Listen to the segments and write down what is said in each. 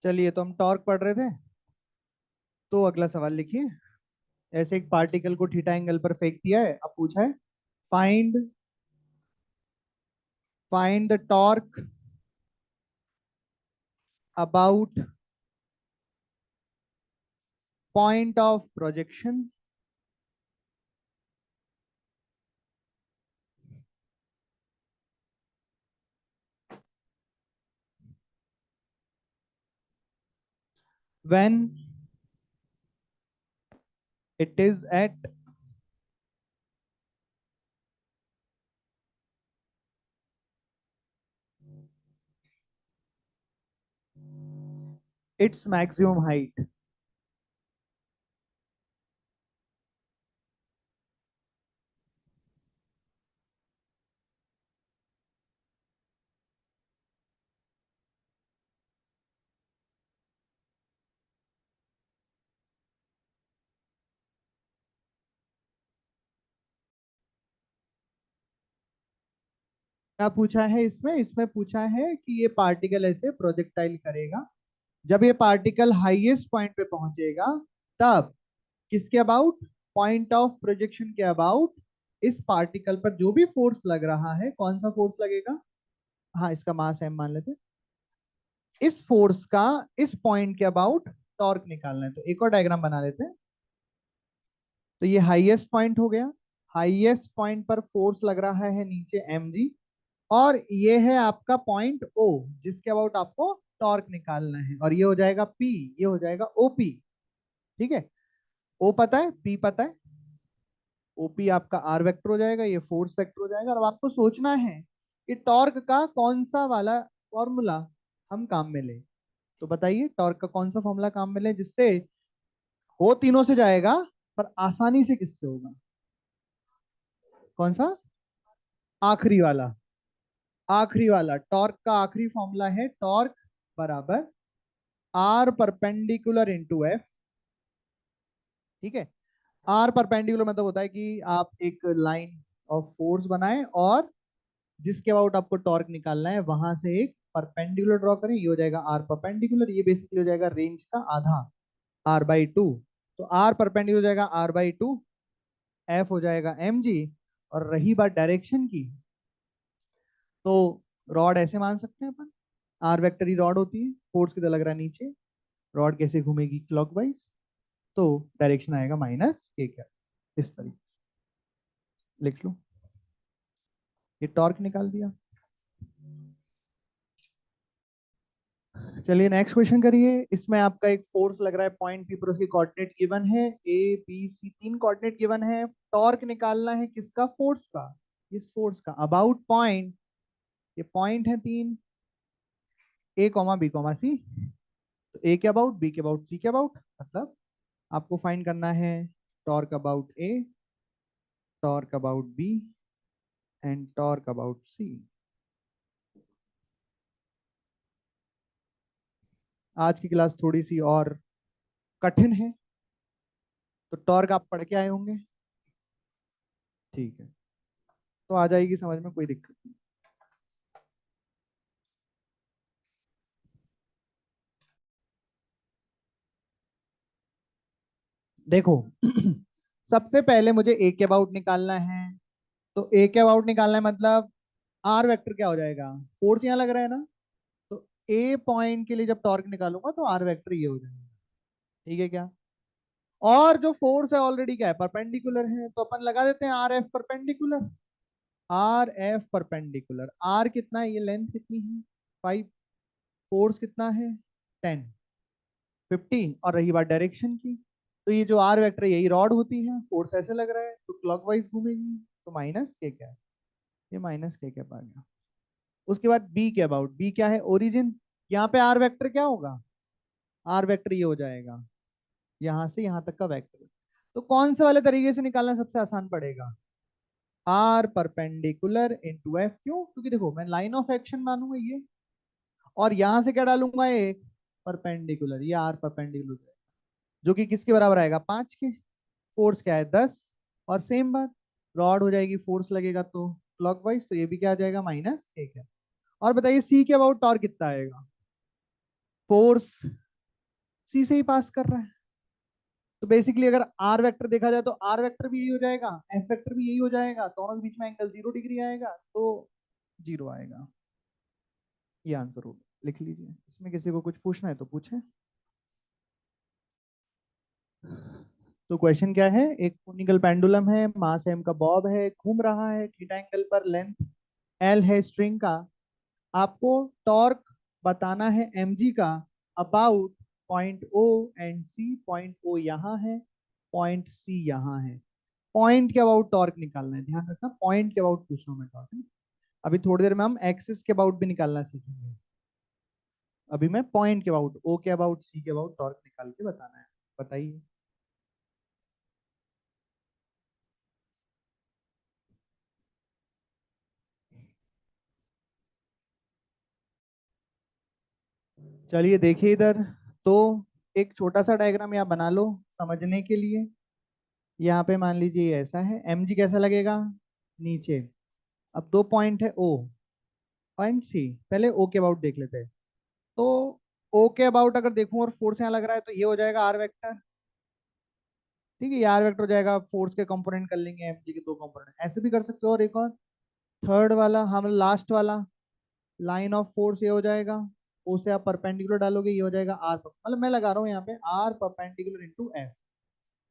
चलिए, तो हम टॉर्क पढ़ रहे थे। तो अगला सवाल लिखिए। ऐसे एक पार्टिकल को थीटा एंगल पर फेंक दिया है, अब पूछा है find find the torque about point of projection when it is at its maximum height. क्या पूछा है इसमें? इसमें पूछा है कि ये पार्टिकल ऐसे प्रोजेक्टाइल करेगा, जब ये पार्टिकल हाईएस्ट पॉइंट पे पहुंचेगा तब किसके अबाउट, पॉइंट ऑफ प्रोजेक्शन के अबाउट इस पार्टिकल पर जो भी फोर्स लग रहा है, कौन सा फोर्स लगेगा? हाँ, इसका मास m मान लेते हैं। इस फोर्स का इस पॉइंट के अबाउट टॉर्क निकालना है। तो एक और डायग्राम बना लेते हैं। तो ये हाईएस्ट पॉइंट हो गया। हाईएस्ट पॉइंट पर फोर्स लग रहा है नीचे mg, और ये है आपका पॉइंट O, जिसके अबाउट आपको टॉर्क निकालना है, और ये हो जाएगा P, ये हो जाएगा OP। ठीक है, O पता है, P पता है। OP आपका R वेक्टर हो जाएगा, ये फोर्स वेक्टर हो जाएगा। और अब आपको सोचना है कि टॉर्क का कौन सा वाला फॉर्मूला हम काम में ले। तो बताइए, टॉर्क का कौन सा फॉर्मूला काम में ले जिससे हो तीनों से जाएगा, पर आसानी से किससे होगा? कौन सा? आखिरी वाला। आखिरी वाला टॉर्क का आखिरी फॉर्मूला है टॉर्क बराबर आर परपेंडिकुलर इंटू एफ। ठीक है, आर परपेंडिकुलर मतलब होता है कि आप एक लाइन ऑफ फोर्स बनाएं और जिसके अबाउट आपको टॉर्क निकालना है वहां से एक परपेंडिकुलर ड्रॉ करें, ये हो जाएगा आर परपेंडिकुलर। ये बेसिकली हो जाएगा रेंज का आधा, r/2। तो आर परपेंडिकुलर हो जाएगा r/2, एफ हो जाएगा mg। और रही बात डायरेक्शन की, तो रॉड ऐसे मान सकते हैं अपन, आर वेक्टर ही रॉड होती है, फोर्स किधर लग रहा है? नीचे। रॉड कैसे घूमेगी? क्लॉकवाइज। तो डायरेक्शन आएगा माइनस के क्या, इस तरीके से लिख लो। ये टॉर्क निकाल दिया। चलिए नेक्स्ट क्वेश्चन करिए। इसमें आपका एक फोर्स लग रहा है पॉइंट पी पर, उसकी कोऑर्डिनेट गिवन है, ए बी सी, तीन कोऑर्डिनेट गिवन है। टॉर्क निकालना है किसका? फोर्स का। इस फोर्स का अबाउट पॉइंट, ये पॉइंट है तीन, A comma B comma C. तो ए के अबाउट, बी के अबाउट, सी के अबाउट, मतलब आपको फाइंड करना है torque about A, torque about B and torque about C. आज की क्लास थोड़ी सी और कठिन है, तो टॉर्क आप पढ़ के आए होंगे। ठीक है, तो आ जाएगी समझ में, कोई दिक्कत नहीं। देखो सबसे पहले मुझे ए के अबाउट निकालना है। तो ए के अबाउट निकालना है मतलब आर वेक्टर क्या हो जाएगा? फोर्स यहाँ लग रहा है ना, तो ए पॉइंट के लिए जब टॉर्क निकालूंगा तो आर वेक्टर ये हो जाएगा। ठीक है क्या? और जो फोर्स है ऑलरेडी क्या है? परपेंडिकुलर है, तो अपन लगा देते हैं R F perpendicular. R F perpendicular, R कितना है? ये लेंथ कितनी है? 5। फोर्स कितना है? 10, 50। और रही बात डायरेक्शन की, तो ये जो आर वेक्टर है यही रॉड होती है, फोर्स ऐसे लग रहा है तो क्लॉकवाइज घूमेगी, तो माइनस के क्या है? ये माइनस के कैप आ गया। उसके बाद बी के अबाउट, बी क्या है? ओरिजिन। यहाँ पे आर वेक्टर क्या होगा? आर वेक्टर ये हो जाएगा, यहाँ से यहाँ तक का वेक्टर। तो कौन से वाले तरीके से निकालना सबसे आसान पड़ेगा? R perpendicular into F. क्यों? क्योंकि देखो मैं लाइन ऑफ एक्शन मानूंगा ये, और यहां से क्या डालूंगा? एक परपेंडिकुलर, ये आर परपेंडिकुलर, जो कि किसके बराबर आएगा? 5 के। फोर्स क्या है? 10। और सेम बात, रॉड हो जाएगी, फोर्स लगेगा तो क्लॉकवाइज, तो ये भी क्या आ जाएगा? माइनस एक है। और बताइए सी के अबाउट टॉर्क कितना आएगा? फोर्स सी से ही पास कर रहा है। तो बेसिकली अगर आर वेक्टर देखा जाए तो आर वेक्टर भी यही हो जाएगा, एफ वेक्टर भी यही हो जाएगा, दोनों के बीच में एंगल 0 डिग्री आएगा, तो 0 आएगा। ये आंसर होगा, लिख लीजिए। इसमें किसी को कुछ पूछना है तो पूछे। तो क्वेश्चन क्या है, एक कोनिकल पेंडुलम है, मास एम का बॉब है, घूम रहा है थीटा एंगल पर, लेंथ एल है स्ट्रिंग का। आपको टॉर्क बताना है mg का about point O and C. Point O यहाँ है, पॉइंट सी यहाँ है। पॉइंट के अबाउट टॉर्क निकालना है, ध्यान रखना पॉइंट के अबाउट पूछ रहा हूँ मैं टॉर्क। अभी थोड़ी देर में हम एक्सिस के अबाउट भी निकालना सीखेंगे। अभी मैं पॉइंट के अबाउट, ओ के अबाउट, सी के अबाउट टॉर्क निकाल के बताना है। बताइए। चलिए देखिए इधर। तो एक छोटा सा डायग्राम यहाँ बना लो समझने के लिए। यहाँ पे मान लीजिए ये ऐसा है, एम जी कैसा लगेगा नीचे। अब दो पॉइंट है ओ पॉइंट सी, पहले ओ के अबाउट देख लेते हैं। तो ओ के अबाउट अगर देखूं और फोर्स यहाँ लग रहा है तो ये हो जाएगा आर वेक्टर। ठीक है, ये आर वेक्टर हो जाएगा, फोर्स के कंपोनेंट कर लेंगे एम जी के दो कंपोनेंट, ऐसे भी कर सकते हो। और एक और थर्ड वाला, हम लास्ट वाला लाइन ऑफ फोर्स ये हो जाएगा, ओ से आप परपेंडिकुलर डालोगे, ये हो जाएगा आर, मतलब मैं लगा रहा हूँ यहाँ पे R perpendicular into F.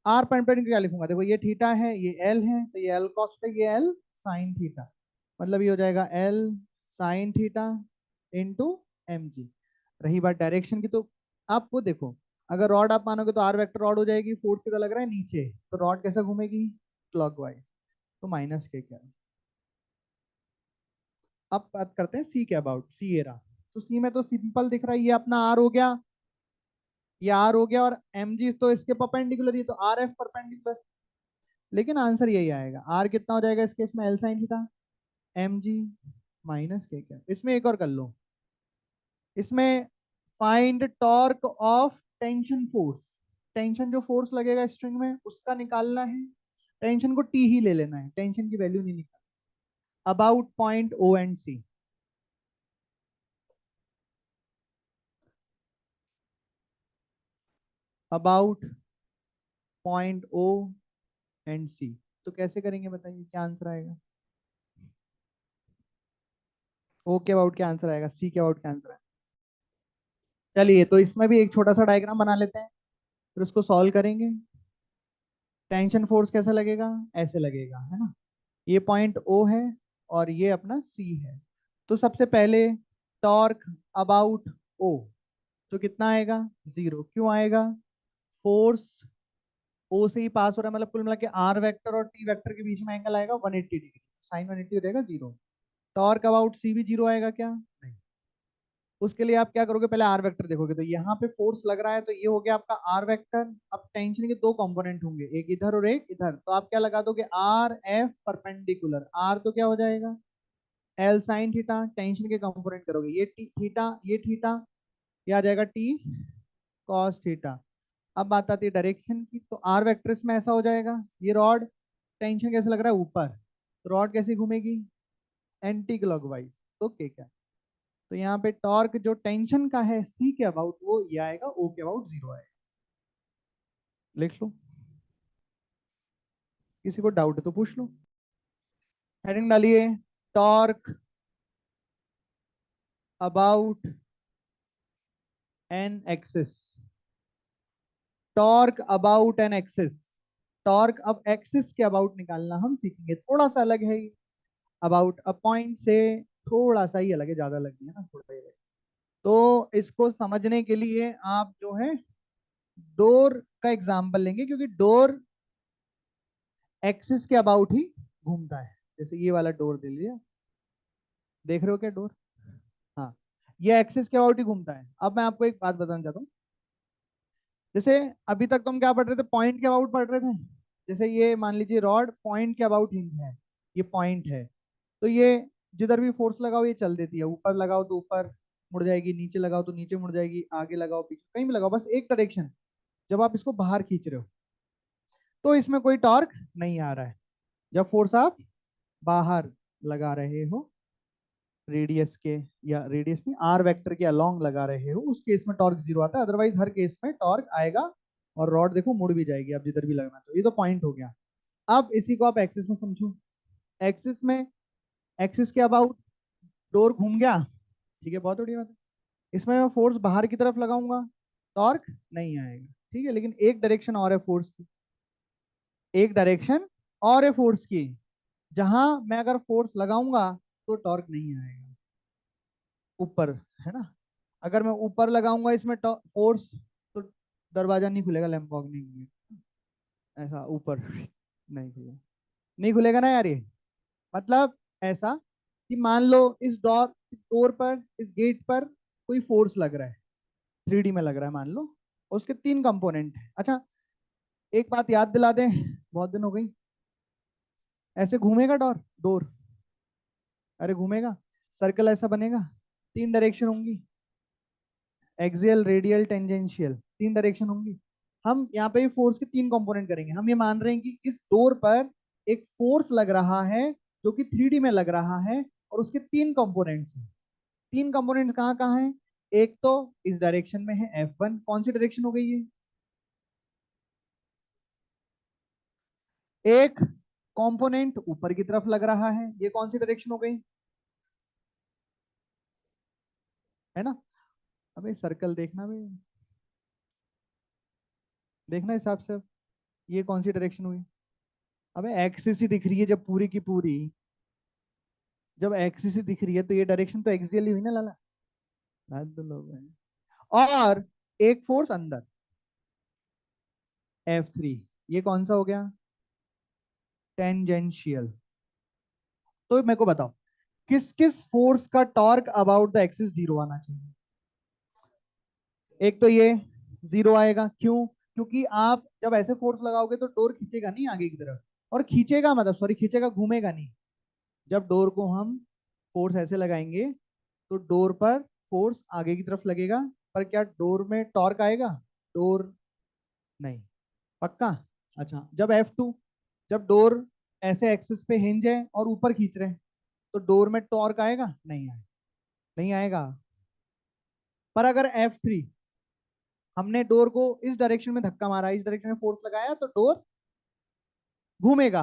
R perpendicular क्या लिखूंगा, देखो ये थीटा है, ये एल है, तो ये एल कॉस है, ये एल साइन थीटा, मतलब ये हो जाएगा L sine theta into M G. रही बात डायरेक्शन की, तो आपको देखो, अगर रॉड आप मानोगे तो आर वेक्टर रॉड हो जाएगी, फोर्स कितना लग रहा है नीचे, तो रॉड कैसा घूमेगी क्लॉकवाइज, तो माइनस के क्या। अब बात करते हैं सी के अबाउट, सी एरा। तो सी में तो सिंपल दिख रहा है, ये अपना आर हो गया, ये आर हो गया, और एम जी तो इसके परपेंडिकुलर, ये तो आर एफ परपेंडिकुलर। लेकिन आंसर यही आएगा, आर कितना हो जाएगा इस केस में, L sine theta, M G minus के क्या। इसमें एक और कर लो, इसमें find torque of tension force. Tension जो फोर्स लगेगा स्ट्रिंग में उसका निकालना है। टेंशन को टी ही ले लेना है, टेंशन की वैल्यू नहीं निकालना। About point O and C, about point O and C. तो कैसे करेंगे बताइए, क्या आंसर आएगा। ओ के अबाउट क्या आंसर आएगा, सी के अबाउट क्या आंसर आएगा। चलिए तो इसमें भी एक छोटा सा डायग्राम बना लेते हैं, फिर उसको सॉल्व करेंगे। टेंशन फोर्स कैसा लगेगा, ऐसे लगेगा, है ना। ये पॉइंट ओ है और ये अपना सी है। तो सबसे पहले टॉर्क अबाउट ओ, तो कितना आएगा 0। क्यों आएगा, फोर्स ओ से ही पास हो रहा है, मतलब कुल मिला के आर वेक्टर और टी वेक्टर के बीच में एंगल आएगा 180 डिग्री, साइन 180 हो जाएगा 0। टॉर्क अबाउट सी भी 0 आएगा क्या, नहीं। उसके लिए आप क्या करोगे, पहले आर वेक्टर देखोगे, तो यहाँ पे फोर्स लग रहा है, तो ये हो गया आपका आर वेक्टर। अब टेंशन के दो कंपोनेंट होंगे, एक इधर और एक इधर, तो आप क्या लगा दोगे, आर एफ परपेंडिकुलर। आर तो क्या हो जाएगा एल साइन थीटा, टेंशन के कंपोनेंट करोगे, ये थीटा, ये थीटा, ये आ जाएगा टी कॉस थीटा। अब बात आती है डायरेक्शन की, तो आर वेक्टर इसमें ऐसा हो जाएगा, ये रॉड टेंशन कैसे लग रहा है ऊपर, तो रॉड कैसे घूमेगी एंटी क्लॉकवाइज। ओके क्या, तो यहाँ पे टॉर्क जो टेंशन का है सी के अबाउट वो ये आएगा, ओ के अबाउट 0 आएगा। लिख लो, किसी को डाउट है तो पूछ लो। हेडिंग डालिए, torque about an axis. Torque about an axis, torque अब एक्सिस के अबाउट निकालना हम सीखेंगे, थोड़ा सा अलग है। अबाउट अ पॉइंट से थोड़ा सा ही अलग है, ज्यादा अलग नहीं है ना, थोड़ा ही अलग है। तो इसको समझने के लिए आप जो है डोर का एग्जाम्पल लेंगे, क्योंकि डोर एक्सिस के अबाउट ही घूमता है। जैसे ये वाला डोर दे लिया, देख रहे हो क्या डोर, हाँ, ये एक्सिस के अबाउट ही घूमता है। अब मैं आपको एक बात बताना चाहता हूँ, जैसे अभी तक तो हम क्या पढ़ रहे थे, पॉइंट के अबाउट पढ़ रहे थे। जैसे ये मान लीजिए रॉड पॉइंट के अबाउट हिंज है, ये पॉइंट है, तो ये जिधर भी फोर्स लगाओ ये चल देती है, ऊपर लगाओ तो ऊपर मुड़ जाएगी, नीचे लगाओ तो नीचे मुड़ जाएगी, आगे लगाओ पीछे कहीं भी लगाओ, बस एक डायरेक्शन। जब आप इसको बाहर खींच रहे हो तो इसमें कोई टॉर्क नहीं आ रहा है, जब फोर्स आप बाहर लगा रहे हो रेडियस के, या रेडियस नहीं, आर वेक्टर के अलोंग लगा रहे हो, उस केस में टॉर्क जीरो आता है, अदरवाइज हर केस में टॉर्क आएगा। और रॉड देखो मुड़ भी जाएगी, अब जिधर भी लगना चाहिए। ये तो पॉइंट हो गया। अब इसी को आप एक्सिस में समझो। एक्सिस में, एक्सिस के अबाउट डोर घूम गया, ठीक है, बहुत बढ़िया बात है। इसमें मैं फोर्स बाहर की तरफ लगाऊंगा, टॉर्क नहीं आएगा, ठीक है। लेकिन एक डायरेक्शन और है फोर्स की, एक डायरेक्शन और है फोर्स की, जहां मैं अगर फोर्स लगाऊंगा तो टॉर्क नहीं आएगा, ऊपर, है ना। अगर मैं ऊपर लगाऊंगा इसमें फोर्स, तो दरवाजा नहीं खुलेगा, लैम्बोर्गिनी में ऐसा ऊपर नहीं खुलेगा, नहीं खुलेगा ना यार ये। मतलब ऐसा कि मान लो इस डोर पर, इस गेट पर कोई फोर्स लग रहा है, 3D में लग रहा है मान लो, उसके तीन कंपोनेंट है। अच्छा, एक बात याद दिला दें, बहुत दिन हो गई। ऐसे घूमेगा डोर, डोर, अरे घूमेगा, सर्कल ऐसा बनेगा, तीन डायरेक्शन होंगी, एक्सियल, रेडियल, टेंजेंशियल, तीन डायरेक्शन होंगी। हम यहाँ पे फोर्स के तीन कंपोनेंट करेंगे। हम ये मान रहे हैं कि इस डोर पर एक फोर्स लग रहा है जो कि 3D में लग रहा है, और उसके तीन कंपोनेंट्स हैं। तीन कंपोनेंट्स कहाँ कहाँ हैं? एक तो इस डायरेक्शन में है F1, कौन सी डायरेक्शन हो गई ये? एक कंपोनेंट ऊपर की तरफ लग रहा है, ये कौन सी डायरेक्शन हो गई? है ना। अबे सर्कल देखना भी, देखना हिसाब से, ये कौन सी डायरेक्शन हुई? अबे एक्सिस ही दिख रही है जब पूरी की पूरी, जब एक्सिस ही दिख रही है तो ये डायरेक्शन तो एक्सियल ही हुई ना लाला। हद लोग हैं। और एक फोर्स अंदर, F3, ये कौन सा हो गया? टेंजेंशियल। तो मेरे को बताओ, किस किस फोर्स का torque about the axis zero आना चाहिए? एक तो ये जीरो आएगा, क्यों? क्योंकि आप जब ऐसे फोर्स लगाओगे तो डोर खींचेगा नहीं आगे की तरफ, और खींचेगा मतलब, सॉरी, खींचेगा, घूमेगा नहीं। जब डोर को हम फोर्स ऐसे लगाएंगे तो डोर पर फोर्स आगे की तरफ लगेगा, पर क्या डोर में टॉर्क आएगा? डोर नहीं, पक्का। अच्छा, जब F2, जब डोर ऐसे एक्सिस पे हिंज है और ऊपर खींच रहे हैं, तो डोर में टॉर्क आएगा? नहीं आएगा, नहीं आएगा। पर अगर F3, हमने डोर को इस डायरेक्शन में धक्का मारा, इस डायरेक्शन में फोर्स लगाया, तो डोर घूमेगा।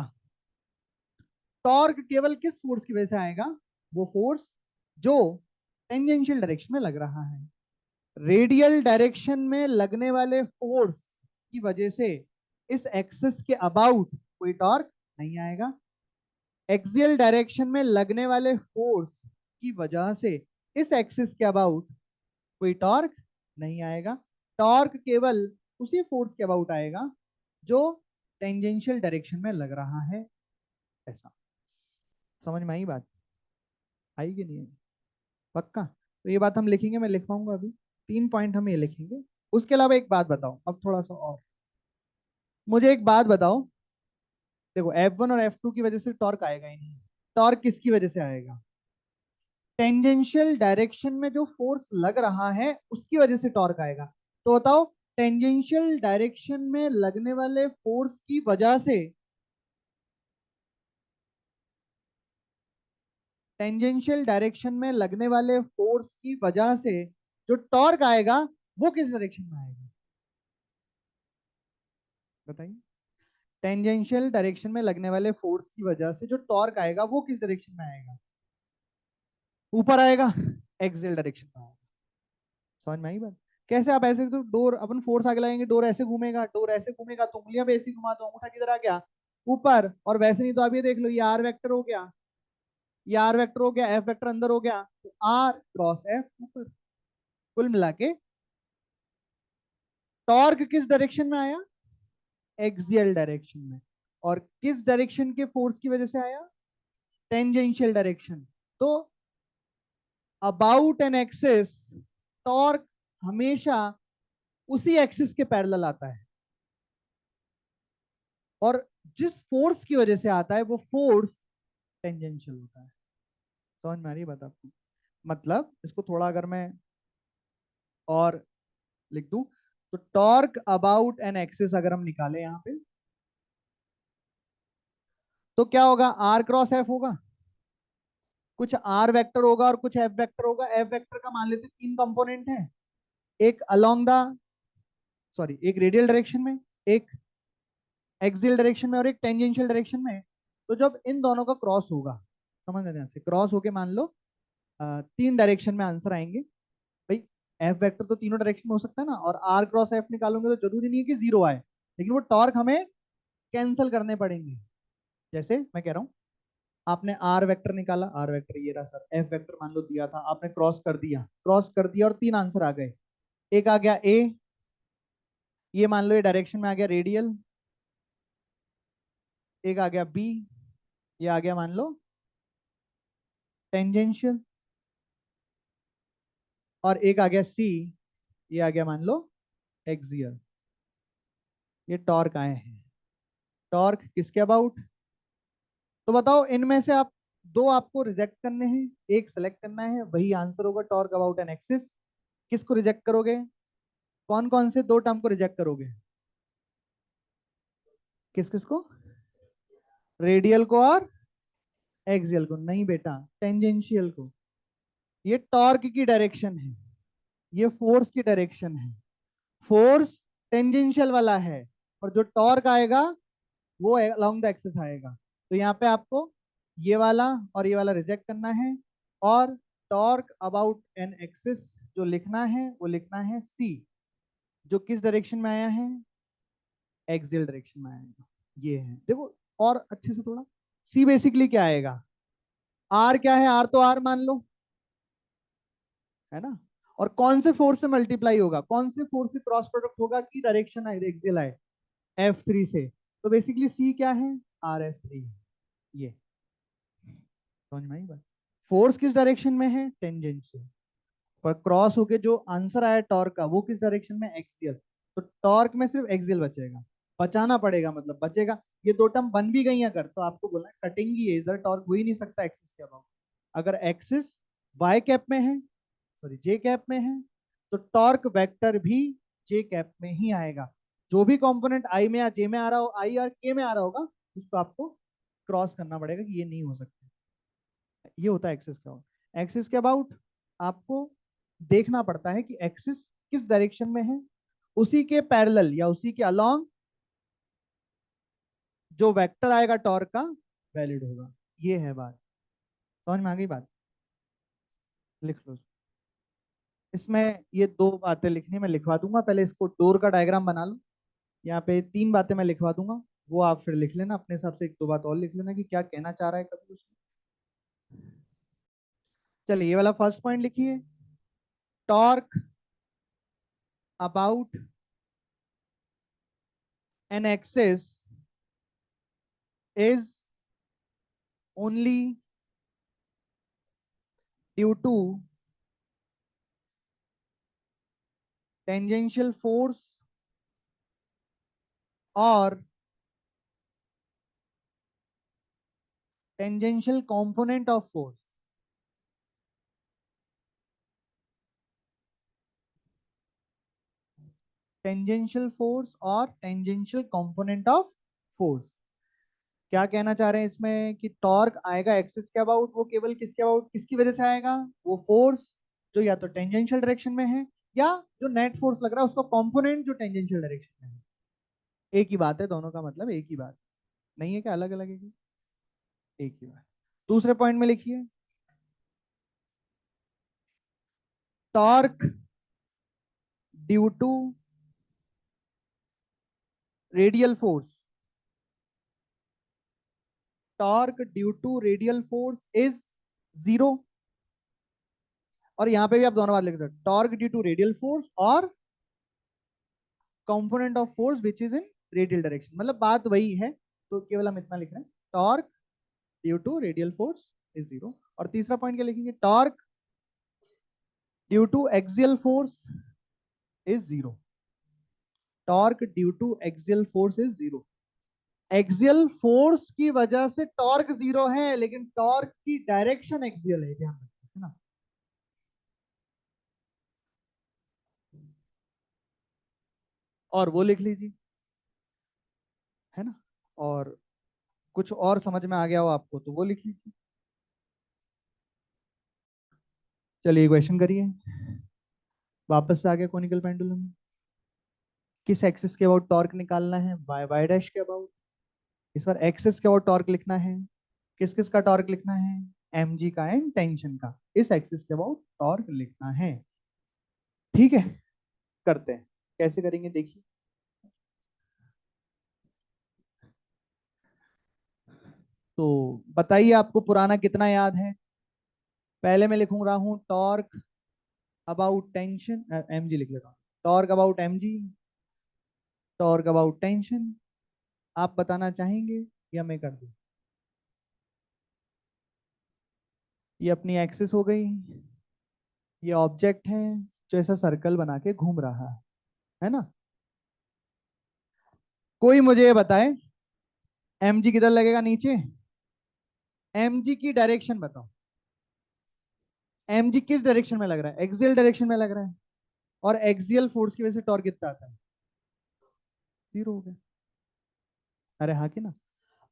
टॉर्क केवल किस फोर्स की वजह से आएगा? वो फोर्स जो टेंजेंशियल डायरेक्शन में लग रहा है। रेडियल डायरेक्शन में लगने वाले फोर्स की वजह से इस एक्सिस के अबाउट कोई टॉर्क नहीं आएगा। एक्सियल डायरेक्शन में लगने वाले फोर्स की वजह से इस एक्सिस के अबाउट कोई टॉर्क नहीं आएगा। टॉर्क केवल उसी फोर्स के अबाउट आएगा जो टेंजेंशियल डायरेक्शन में लग रहा है। ऐसा समझ में आई बात? आई कि नहीं आई? पक्का। तो ये बात हम लिखेंगे, मैं लिख पाऊंगा अभी, तीन पॉइंट हम ये लिखेंगे। उसके अलावा एक बात बताओ, अब थोड़ा सा और मुझे एक बात बताओ। देखो, F1 और F2 की वजह से टॉर्क आएगा ही नहीं। टॉर्क किसकी वजह से आएगा? टेंजेंशियल डायरेक्शन में जो फोर्स लग रहा है उसकी वजह से टॉर्क आएगा। तो बताओ, टेंजेंशियल डायरेक्शन में लगने वाले फोर्स की वजह से, टेंजेंशियल डायरेक्शन में लगने वाले फोर्स की वजह से जो टॉर्क आएगा वो किस डायरेक्शन में आएगा? बताइए। टेंजेंशियल डायरेक्शन में लगने वाले फोर्स की वजह से जो टॉर्क आएगा वो किस डायरेक्शन में आएगा? ऊपर आएगा, एक्सियल डायरेक्शन में आएगा। समझ में आई बात? कैसे? आप ऐसे तो डोर, अपन फोर्स आगे लगाएंगे, डोर ऐसे घूमेगा, डोर ऐसे घूमेगा, तो उंगलियां भी ऐसे घुमा, तो अंगूठा किधर आ गया? ऊपर। और वैसे नहीं तो आप ये देख लो, ये आर वेक्टर हो गया, ये आर वेक्टर हो गया, एफ वेक्टर अंदर हो गया, तो आर क्रॉस एफ ऊपर। कुल मिला के टॉर्क किस डायरेक्शन में आया? एक्सियल डायरेक्शन में। और किस डायरेक्शन के फोर्स की वजह से आया? Tangential direction. तो अबाउट एन एक्सिस, टॉर्क हमेशा उसी एक्सिस के पैरेलल आता है, और जिस फोर्स की वजह से आता है वो फोर्स टेंजेंशियल होता है। समझ में आ रही है बात आपको? मतलब इसको थोड़ा अगर मैं और लिख दूं, तो टॉर्क अबाउट एन एक्सिस अगर हम निकालें यहां पे, तो क्या होगा? आर क्रॉस एफ होगा। कुछ आर वेक्टर होगा और कुछ एफ वेक्टर होगा। एफ वेक्टर का मान लेते तीन कंपोनेंट है, एक अलोंग द सॉरी एक रेडियल डायरेक्शन में, एक एक्सियल डायरेक्शन में और एक टेंजेंशियल डायरेक्शन में। तो जब इन दोनों का क्रॉस होगा, समझ ध्यान से, क्रॉस होके मान लो तीन डायरेक्शन में आंसर आएंगे भाई। एफ वेक्टर तो तीनों डायरेक्शन में हो सकता है ना, और आर क्रॉस एफ निकालोगे तो जरूरी नहीं है कि जीरो आए, लेकिन वो टॉर्क हमें कैंसिल करने पड़ेंगे। जैसे मैं कह रहा हूँ, आपने आर वेक्टर निकाला, आर वेक्टर ये रहा सर, एफ वेक्टर मान लो दिया था, आपने क्रॉस कर दिया और तीन आंसर आ गए। एक आ गया ए, ये मान लो ये डायरेक्शन में आ गया रेडियल। एक आ गया बी, ये आ गया मान लो टेंजेंशियल। और एक आ गया सी, ये आ गया मान लो एक्सियल। ये टॉर्क आए हैं। टॉर्क किसके अबाउट? तो बताओ इनमें से आप दो आपको रिजेक्ट करने हैं, एक सेलेक्ट करना है, वही आंसर होगा टॉर्क अबाउट एन एक्सिस। किसको रिजेक्ट करोगे? कौन कौन से दो टर्म को रिजेक्ट करोगे? किस किस को? रेडियल को और एक्सियल को? नहीं बेटा, टेंजेंशियल को। ये टॉर्क की डायरेक्शन है, ये फोर्स की डायरेक्शन है। फोर्स टेंजेंशियल वाला है, और जो टॉर्क आएगा वो अलोंग द एक्सिस आएगा। तो यहाँ पे आपको ये वाला और ये वाला रिजेक्ट करना है, और टॉर्क अबाउट एन एक्सिस जो लिखना है वो लिखना है सी, जो किस डायरेक्शन में आया है? एक्सियल डायरेक्शन में आएगा। ये है, देखो और अच्छे से थोड़ा। सी बेसिकली क्या आएगा? आर क्या है? आर तो आर मान लो, है ना। और कौन से फोर्स से मल्टीप्लाई होगा, कौन से फोर्स से क्रॉस प्रोडक्ट होगा कि डायरेक्शन आए एक्सियल आए? F3 से। तो बेसिकली सी क्या है? RF3। ये समझ में आई बात? फोर्स किस डायरेक्शन में है? टेंजेंशियल। पर क्रॉस होके जो आंसर आया टॉर्क का वो किस डायरेक्शन में? एक्सियल। तो टॉर्क में सिर्फ एक्सियल बचेगा, बचाना पड़ेगा, मतलब बचेगा। ये दो टर्म बन भी गई अगर, तो आपको बोलना है कटेंगी है, इधर टॉर्क हो ही नहीं सकता एक्सिस के अबाउट। अगर एक्सिस वाई कैप में है, सॉरी जे कैप में है, तो टॉर्क वेक्टर भी जे कैप में ही आएगा। जो भी कंपोनेंट आई में या जे में आ रहा हो, आई और के में आ रहा होगा, उसको आपको क्रॉस करना पड़ेगा कि ये नहीं हो सकता। ये होता है एक्सिस का। एक्सिस के अबाउट आपको देखना पड़ता है कि एक्सिस किस डायरेक्शन में है, उसी के पैरेलल या उसी के अलोंग जो वेक्टर आएगा टॉर्क का वैलिड होगा। ये है बात, समझ में आ गई बात? लिख लो इसमें, ये दो बातें लिखनी मैं लिखवा दूंगा, पहले इसको डोर का डायग्राम बना लो। यहाँ पे तीन बातें मैं लिखवा दूंगा, वो आप फिर लिख लेना अपने हिसाब से, एक दो बात और लिख लेना कि क्या कहना चाह रहा है कभी उसमें। चलिए ये वाला फर्स्ट पॉइंट लिखिए, torque about an axis is only due to tangential force और tangential component of force. Tangential force और टेंजेंशियल कंपोनेंट ऑफ फोर्स। क्या कहना चाह रहे हैं इसमें कि टॉर्क आएगा एक्सिस के अबाउट, वो केवल किसके अबाउट, किसकी वजह से आएगा? वो फोर्स जो या तो टेंजेंशियल डायरेक्शन में है, या जो नेट फोर्स लग रहा है उसका कंपोनेंट जो टेंजेंशियल डायरेक्शन में है। एक ही बात है, दोनों का मतलब एक ही बात नहीं है, क्या अलग अलग है क्या? एक ही बात। दूसरे पॉइंट में लिखिए, torque due to radial force, torque due to radial force is zero. और यहां पे भी आप दोनों बात लिख सकते हो, torque due to radial force और component of force which is in radial direction, मतलब बात वही है। तो केवल हम इतना लिख रहे हैं, torque due to radial force is zero. और तीसरा पॉइंट क्या लिखेंगे? Torque due to axial force is zero. Torque due to axial force is zero. Axial force की वजह से टॉर्क जीरो है, लेकिन टॉर्क की डायरेक्शन एक्सियल है, ध्यान रखना, है ना। और वो लिख लीजिए, है ना। और कुछ और समझ में आ गया हो आपको तो वो लिख लीजिए। चलिए क्वेश्चन करिए। वापस से आ गया कोनिकल पेंडुलम। किस एक्सिस के अबाउट टॉर्क निकालना है? वाई वाई डैश के अबाउट। इस बार एक्सिस के अबाउट टॉर्क लिखना है। किस किस का टॉर्क लिखना है? एम जी का एंड टेंशन का। इस एक्सिस के अबाउट टॉर्क लिखना है। ठीक है, करते हैं। कैसे करेंगे देखिए। तो बताइए आपको पुराना कितना याद है। पहले मैं लिखूंगा रहा हूं torque about tension, M G लिख लेता हूँ। Torque about M G, torque about tension. आप बताना चाहेंगे या मैं कर दूं? ये अपनी एक्सिस हो गई। ये ऑब्जेक्ट है जो ऐसा सर्कल बना के घूम रहा है ना। कोई मुझे ये बताए, एम जी किधर लगेगा? नीचे। एम जी की डायरेक्शन बताओ। एम जी किस डायरेक्शन में लग रहा है? एक्सियल डायरेक्शन में लग रहा है। और एक्सियल फोर्स की वजह से टॉर्क कितना आता है? जीरो हो गया। अरे हाँ कि ना।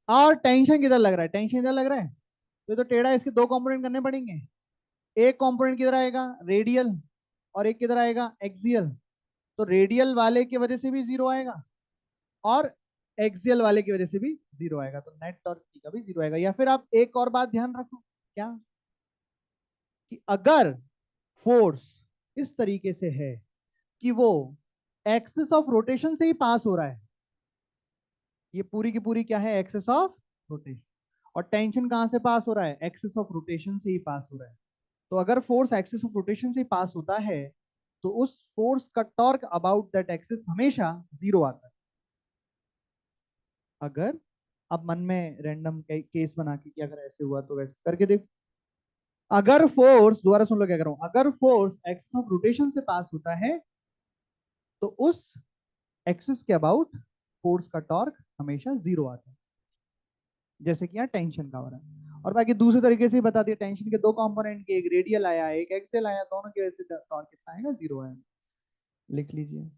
और टेंशन किधर लग रहा है? टेंशन इधर लग रहा है। तो टेढ़ा है, इसके दो कंपोनेंट करने पड़ेंगे। एक कंपोनेंट किधर आएगा? रेडियल। और एक किधर आएगा? एक्सियल। तो रेडियल वाले की वजह से भी जीरो आएगा, और एक्सियल वाले की वजह से भी जीरो आएगा। तो नेट टॉर्क का भी जीरो आएगा। या फिर आप एक और बात ध्यान रखो, क्या? कि अगर फोर्स इस तरीके से है कि वो एक्सिस ऑफ रोटेशन से ही पास हो रहा है, ये पूरी की पूरी क्या है? Axis of rotation. और टेंशन कहां से पास हो रहा है? एक्सिस ऑफ रोटेशन से ही पास हो रहा है। तो अगर फोर्स एक्सिस ऑफ रोटेशन से पास होता है, तो उस फोर्स का टॉर्क अबाउट दैट एक्सिस हमेशा जीरो आता है। अगर अब मन में रैंडम केस बना के कि अगर ऐसे हुआ तो वैसे करके देख। अगर फोर्स, दोबारा सुन लो क्या कर रहा हूं, अगर फोर्स एक्सिस ऑफ रोटेशन से पास होता है, तो उस एक्सिस के अबाउट फोर्स का टॉर्क हमेशा जीरो आता है, जैसे कि यहाँ टेंशन का हो रहा है। और बाकी दूसरे तरीके से बता दिया, टेंशन के दो कंपोनेंट के, एक रेडियल आया एक एक्सेल आया, दोनों की वजह से टॉर्क कितना आएगा? जीरो आएगा। लिख लीजिए,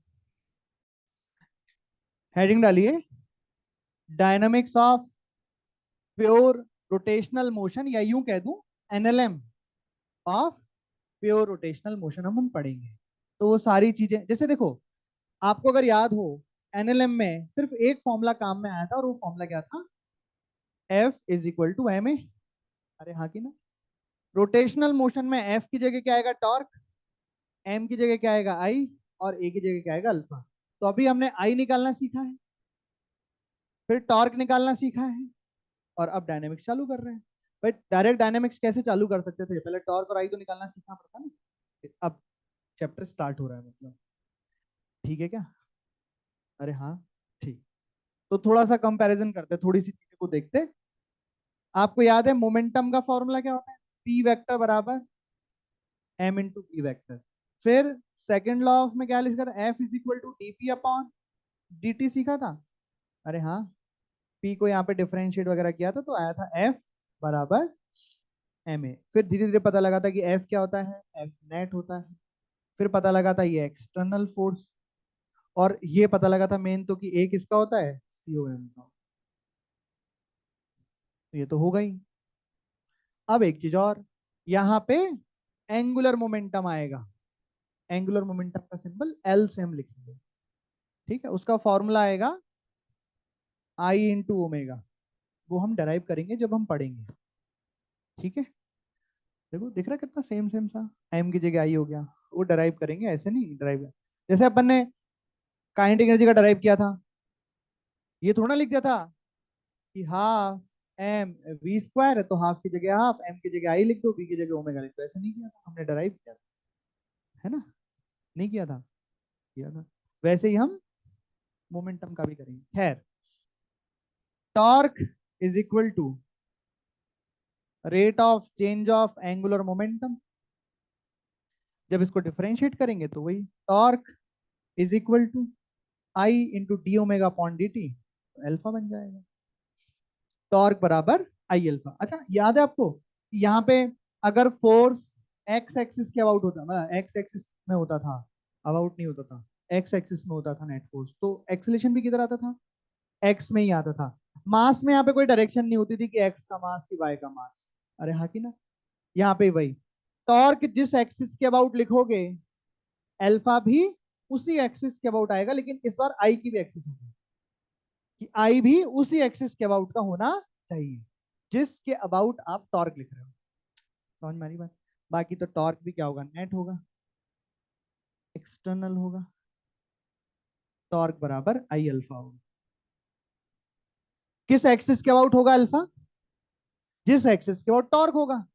हेडिंग डालिए, dynamics of pure rotational motion, या यूं कह दूं NLM of pure rotational motion हम पढ़ेंगे। तो वो सारी चीजें, जैसे देखो, आपको अगर याद हो, एनएलएम में सिर्फ एक फॉर्मूला काम में आया था, और वो फॉर्मूला क्या था? F is equal to M A. अरे हाँ कि ना। रोटेशनल मोशन में एफ की जगह क्या आएगा? टॉर्क। एम की जगह क्या आएगा? आई। और ए की जगह क्या आएगा? अल्फा। तो अभी हमने आई निकालना सीखा है, फिर टॉर्क निकालना सीखा है, और अब डायनेमिक्स चालू कर रहे हैं। भाई डायरेक्ट डायनेमिक्स कैसे चालू कर सकते थे? पहले टॉर्क और आई तो निकालना सीखना पड़ता ना। अब चैप्टर स्टार्ट हो रहा है मतलब। ठीक है क्या? अरे हाँ, ठीक। तो थोड़ा सा कंपैरिजन करते हैं, थोड़ी सी चीजों को देखते हैं। आपको याद है मोमेंटम का फॉर्मूला क्या होता है? पी वेक्टर बराबर एम इंटू पी वेक्टर। फिर सेकंड लॉ ऑफ में क्या लिखा था? F is equal to D P upon D T सीखा था। अरे हाँ, पी को यहाँ पे डिफरेंशिएट वगैरह किया था, तो आया था एफ बराबर एम ए। फिर धीरे धीरे पता लगा था कि एफ क्या होता है? एफ नेट होता है। फिर पता लगा था ये एक्सटर्नल फोर्स। और ये पता लगा था मेन तो कि ए किसका होता है? सीओ एम का। तो ये तो हो गई। अब एक चीज और, यहाँ पे एंगुलर मोमेंटम आएगा। एंगुलर मोमेंटम का सिंबल एल से हम लिखेंगे। ठीक है, उसका फॉर्मूला आएगा आई इंटू ओमेगा। वो हम डराइव करेंगे जब हम पढ़ेंगे। ठीक है, देखो दिख रहा है कितना सेम सेम सा। एम की जगह आई हो गया, वो डराइव करेंगे, ऐसे नहीं डराइव। जैसे अपन ने काइनेटिक एनर्जी का डराइव किया था, ये थोड़ा लिख दिया था कि हाफ एम वी स्क्वायर है, तो हाफ की जगह हाफ, एम की जगह आई लिख दो, वी की जगह ओमेगा लिख दो। ऐसे नहीं किया था, हमने डराइव किया था, है ना? नहीं किया था? किया था। वैसे ही हम मोमेंटम का भी करेंगे। खैर, torque is equal to rate of change of angular momentum. जब इसको डिफरेंशिएट करेंगे तो वही torque is equal to I into D omega upon D T, alpha बन जाएगा। टॉर्क बराबर आई अल्फा। अच्छा याद है आपको, यहाँ पे अगर फोर्स एक्स एक्सिस के अबाउट होता, मतलब एक्स एक्सिस में होता था, अबाउट नहीं होता था, एक्स एक्सिस में होता था नेट फोर्स, तो एक्सेलेरेशन भी किधर आता था? एक्स में ही आता था। मास में यहाँ पे कोई डायरेक्शन नहीं होती थी कि एक्स का मास कि वाई का मास। अरे हाँ कि ना। यहाँ पे वही टॉर्क जिस एक्सिस के अबाउट लिखोगे अल्फा भी उसी एक्सिस के अबाउट आएगा, लेकिन इस बार आई की भी एक्सिस होगी कि आई भी उसी एक्सिस के अबाउट का होना चाहिए जिसके अबाउट आप टॉर्क लिख रहे हो। समझ में आ रही बात? बाकी तो टॉर्क भी क्या होगा, नेट होगा, एक्सटर्नल होगा, टॉर्क बराबर आई अल्फा होगा। किस एक्सिस के अबाउट होगा अल्फा? जिस एक्सिस के अबाउट टॉर्क होगा।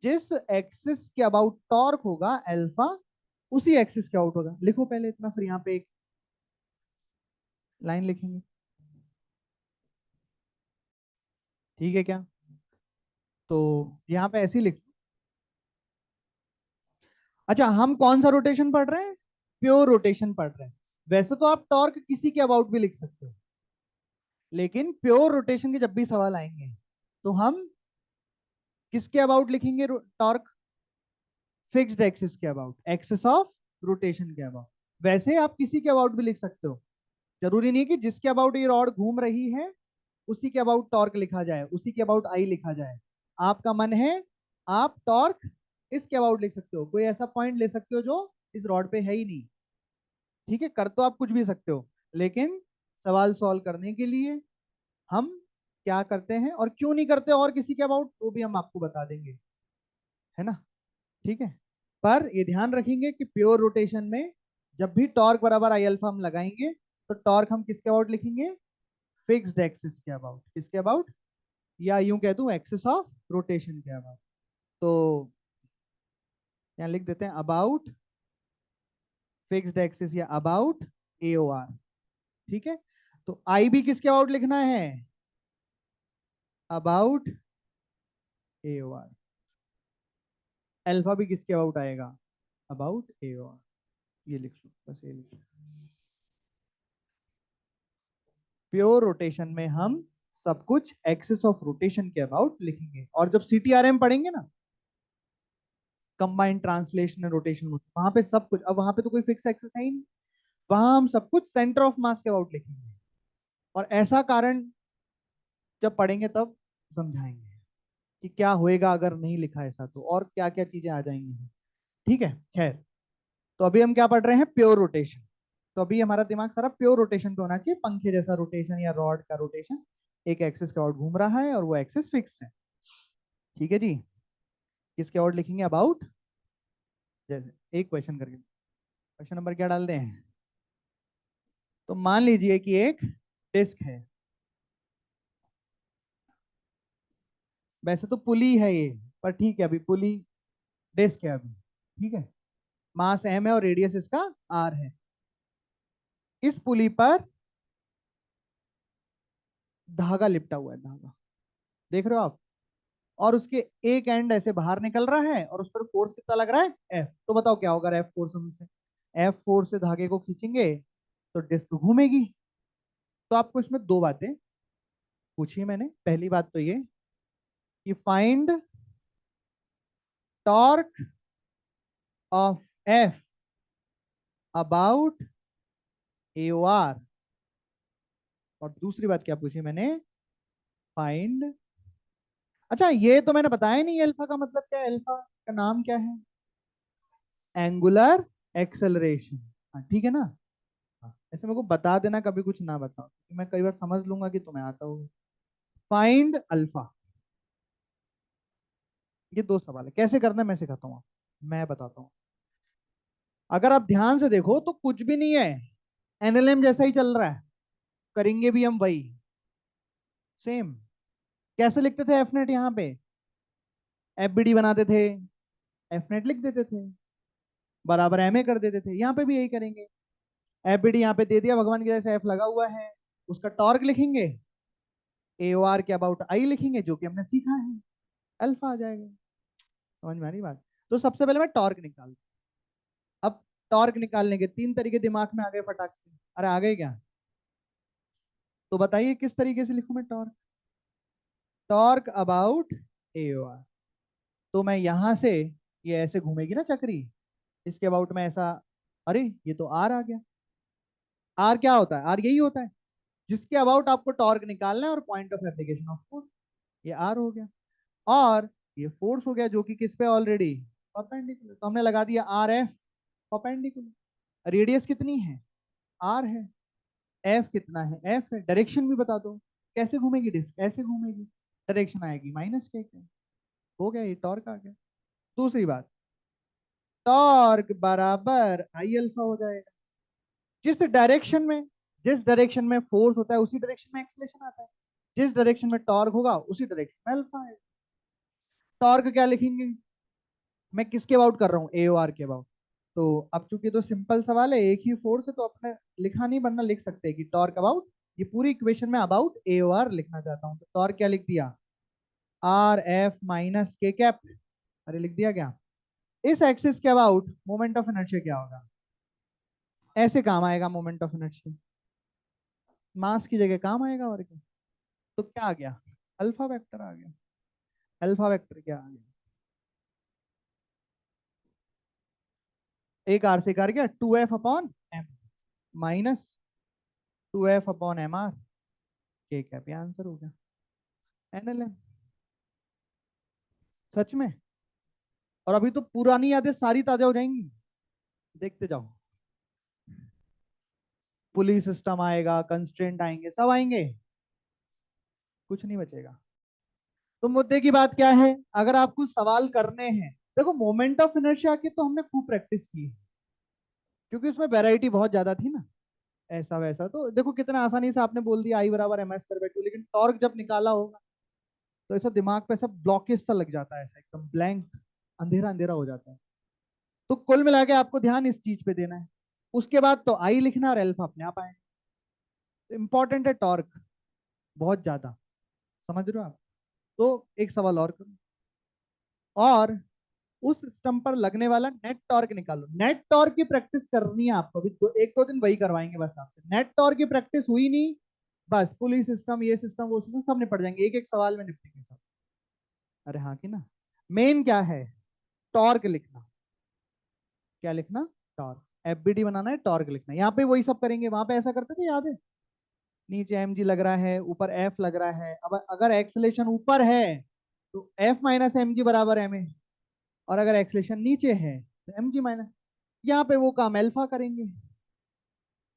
जिस एक्सिस के अबाउट टॉर्क होगा अल्फा उसी एक्सिस के अबाउट होगा। लिखो पहले इतना, फिर यहाँ पे एक लाइन लिखेंगे, ठीक है क्या? तो यहाँ पे ऐसे ही लिख। अच्छा, हम कौन सा रोटेशन पढ़ रहे हैं? प्योर रोटेशन पढ़ रहे हैं। वैसे तो आप टॉर्क किसी के अबाउट भी लिख सकते हो, लेकिन प्योर रोटेशन के जब भी सवाल आएंगे तो हम किसके अबाउट लिखेंगे टॉर्क? फिक्स्ड एक्सिस के अबाउट, एक्सिस ऑफ रोटेशन के अबाउट। वैसे आप किसी के अबाउट भी लिख सकते हो, जरूरी नहीं कि जिसके अबाउट ये रॉड घूम रही है उसी के अबाउट टॉर्क लिखा जाए, उसी के अबाउट आई लिखा जाए। आपका मन है आप टॉर्क इसके अबाउट लिख सकते हो, कोई ऐसा पॉइंट ले सकते हो जो इस रॉड पे है ही नहीं, ठीक है? कर तो आप कुछ भी सकते हो, लेकिन सवाल सॉल्व करने के लिए हम क्या करते हैं और क्यों नहीं करते और किसी के अबाउट, वो भी हम आपको बता देंगे, है ना? ठीक है, पर ये ध्यान रखेंगे कि प्योर रोटेशन में जब भी टॉर्क बराबर आई अल्फा हम लगाएंगे तो टॉर्क हम किसके अबाउट लिखेंगे? फिक्स्ड एक्सिस के अबाउट। किसके अबाउट? या यूं कह दूं एक्सिस ऑफ रोटेशन के अबाउट। तो यहाँ लिख देते हैं अबाउट फिक्स्ड एक्सिस या अबाउट एओआर, ठीक है? तो आई भी किसके अबाउट लिखना है? About AOR. अल्फा भी किसके अबाउट आएगा? About AOR. ये लिख लो, बस ये लिख लो। प्योर रोटेशन में हम सब कुछ एक्सिस ऑफ रोटेशन के अबाउट लिखेंगे, और जब सीटीआरएम पढ़ेंगे ना, कंबाइंड ट्रांसलेशन रोटेशन, वहां पे सब कुछ, अब वहां पे तो कोई फिक्स एक्सिस है ही नहीं, वहां हम सब कुछ सेंटर ऑफ मास के अबाउट लिखेंगे। और ऐसा कारण जब पढ़ेंगे तब समझाएंगे कि क्या होएगा अगर नहीं लिखा ऐसा, तो और क्या क्या चीजें आ जाएंगी, ठीक है? खैर, तो अभी हम क्या पढ़ रहे हैं? Pure rotation. तो अभी हमारा दिमाग सारा प्योर रोटेशन पे होना चाहिए, पंखे जैसा रोटेशन या रॉड का रोटेशन, एक एक्सिस का और घूम रहा है और वो एक्सिस फिक्स है, ठीक है जी? किसके और लिखेंगे? अबाउट। जैसे एक क्वेश्चन करके, क्वेश्चन नंबर क्या डाल दें? तो मान लीजिए कि एक डिस्क है, वैसे तो पुली है ये, पर ठीक है, अभी पुली डिस्क है अभी, ठीक है? मास एम है और रेडियस इसका आर है। इस पुली पर धागा लिपटा हुआ है, धागा देख रहे हो आप, और उसके एक एंड ऐसे बाहर निकल रहा है और उस पर फोर्स कितना लग रहा है? एफ। तो बताओ क्या होगा एफ फोर्स से? एफ फोर्स से धागे को खींचेंगे तो डिस्क घूमेगी। तो आपको इसमें दो बातें पूछी मैंने। पहली बात तो ये कि find torque of F about AOR, और दूसरी बात क्या पूछी मैंने? फाइंड, अच्छा ये तो मैंने बताया नहीं, अल्फा का मतलब क्या है? अल्फा का नाम क्या है? Angular acceleration. हाँ ठीक है ना? हाँ, ऐसे मेरे को बता देना, कभी कुछ ना बताओ, क्योंकि मैं कई बार समझ लूंगा कि तुम्हें आता होगा। फाइंड अल्फा, ये दो सवाल है, कैसे करना है मैं सिखाता हूँ, मैं बताता हूँ। अगर आप ध्यान से देखो तो कुछ भी नहीं है, एनएलएम जैसा ही चल रहा है, करेंगे भी हम वही सेम। कैसे लिखते थे एफ नेट? यहाँ पे एफ बी डी बनाते थे, एफ नेट लिख देते थे, बराबर एम ए कर देते थे। यहाँ पे भी यही करेंगे, एफ बी डी यहाँ पे दे दिया भगवान की जैसे, एफ लगा हुआ है, उसका टॉर्क लिखेंगे, ए ओ आर के अबाउट आई लिखेंगे, जो कि हमने सीखा है, अल्फा आ जाएगा। समझ में आ रही बात? तो सबसे पहले मैं टॉर्क निकाल, अब टॉर्क निकालने के तीन तरीके दिमाग में आ गए फटाक से। अरे आ गए क्या? तो बताइए किस तरीके से लिखूं मैं torque? Torque about A O R. तो मैं यहां से, ये ऐसे घूमेगी ना चक्री, इसके अबाउट में ऐसा, अरे ये तो आर आ गया। आर क्या होता है? आर यही होता है जिसके अबाउट आपको टॉर्क निकालना है और point of application of force, ये आर हो गया। और ये फोर्स हो गया जो कि किस पे ऑलरेडी परपेंडिकुलर, तो हमने लगा दिया आर एफ परपेंडिकुलर। रेडियस कितनी है, आर है, एफ कितना है, एफ है। डायरेक्शन भी बता दो, कैसे घूमेगी डिस्क, ऐसे घूमेगी, डायरेक्शन आएगी माइनस के। हो गया, ये टॉर्क आ गया। दूसरी बात, टॉर्क बराबर आई अल्फा हो जाएगा। जिस डायरेक्शन में फोर्स होता है उसी डायरेक्शन में एक्सलेशन आता है, जिस डायरेक्शन में टॉर्क होगा उसी डायरेक्शन में अल्फा है। टॉर्क क्या लिखेंगे, मैं किसके अबाउट कर रहा हूँ, ए ओ आर के अबाउट। तो अब चूंकि तो सिंपल सवाल है, एक ही फोर्स है, तो अपने लिखा नहीं बनना, लिख सकते हैं कि टॉर्क अबाउट, ये पूरी इक्वेशन में अबाउट ए ओ आर लिखना चाहता हूँ, तो टॉर्क क्या लिख दिया, आर एफ माइनस के कैप। अरे लिख दिया क्या। इस एक्सिस के अबाउट मोमेंट ऑफ इनर्शिया क्या होगा, ऐसे काम आएगा मोमेंट ऑफ इनर्शिया, मास की जगह काम आएगा और क्या। तो क्या आ गया, अल्फा वेक्टर आ गया। अल्फा वेक्टर क्या आ गया, एक आर से कर गया, 2f upon M minus 2f upon M R के कैप, ये आंसर हो गया एनएलएम। सच में। और अभी तो पुरानी यादें सारी ताजा हो जाएंगी, देखते जाओ। पुलिस सिस्टम आएगा, कंस्ट्रेंट आएंगे, सब आएंगे, कुछ नहीं बचेगा। तो मुद्दे की बात क्या है, अगर आपको सवाल करने हैं, देखो मोमेंट ऑफ इनर्शिया की तो हमने खूब प्रैक्टिस की है, क्योंकि उसमें वैरायटी बहुत ज्यादा थी ना, ऐसा वैसा। तो देखो कितना आसानी से आपने बोल दिया आई बराबर एम एस कर बैठो, लेकिन टॉर्क जब निकाला होगा तो ऐसा दिमाग पे सब ब्लॉकेज सा लग जाता है, ऐसा एकदम ब्लैंक, अंधेरा अंधेरा हो जाता है। तो कुल मिला के आपको ध्यान इस चीज पे देना है। उसके बाद तो आई लिखना और एल्फा अपने आप आए। तो इंपॉर्टेंट है टॉर्क, बहुत ज्यादा, समझ रहे हो आप। तो एक सवाल और करो, और उस सिस्टम पर लगने वाला नेट टॉर्क निकालो। नेट टॉर्क की प्रैक्टिस करनी है आपको, अभी एक दो दिन वही करवाएंगे बस आपसे। नेट टॉर्क की प्रैक्टिस हुई नहीं, बस पुलिस सिस्टम, ये सिस्टम, वो सिस्टम, सब निपट जाएंगे, एक एक सवाल में निपटेंगे सब। अरे हाँ कि ना। मेन क्या है, टॉर्क लिखना। क्या लिखना, टॉर्क। एफबीडी बनाना है, टॉर्क लिखना। यहाँ पे वही सब करेंगे, वहां पे ऐसा करते थे, याद है, नीचे एम जी लग रहा है, ऊपर एफ लग रहा है। अब अगर एक्सलेशन ऊपर है तो एफ माइनस एम जी बराबर एम ए, और अगर एक्सलेशन नीचे है तो एम जी माइनस। यहाँ पे वो काम एल्फा करेंगे।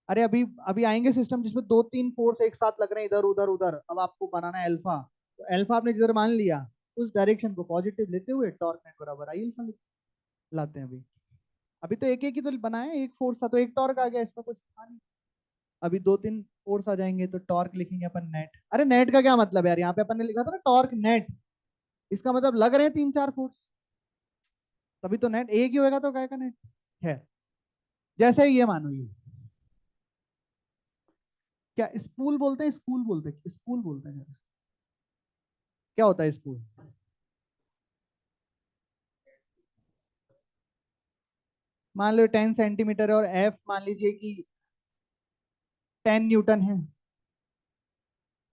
अरे अभी अभी आएंगे सिस्टम जिसमें दो तीन फोर्स एक साथ लग रहे हैं, इधर उधर उधर, अब आपको बनाना है अल्फा। तो अल्फा आपने जिधर मान लिया, उस डायरेक्शन को पॉजिटिव लेते हुए टॉर्क नेट बराबर आई अल्फा लाते हैं। अभी अभी तो एक ही तो बनाया, एक फोर्स था तो एक टॉर्क आ गया, इसमें कुछ था नहीं। अभी दो तीन फोर्स आ जाएंगे तो टॉर्क लिखेंगे अपन नेट। अरे नेट का क्या मतलब है यार, यहाँ पे अपन ने लिखा था ना टॉर्क नेट, इसका मतलब लग रहे हैं तीन चार फोर्स, तभी तो नेट एक ही होगा, तो क्या का नेट है। जैसे ये मानो, ये क्या स्पूल बोलते हैं, स्कूल बोलते हैं, स्पूल बोलते हैं, क्या होता है स्पूल। मान लो 10 सेंटीमीटर है और एफ मान लीजिए कि 10 न्यूटन है।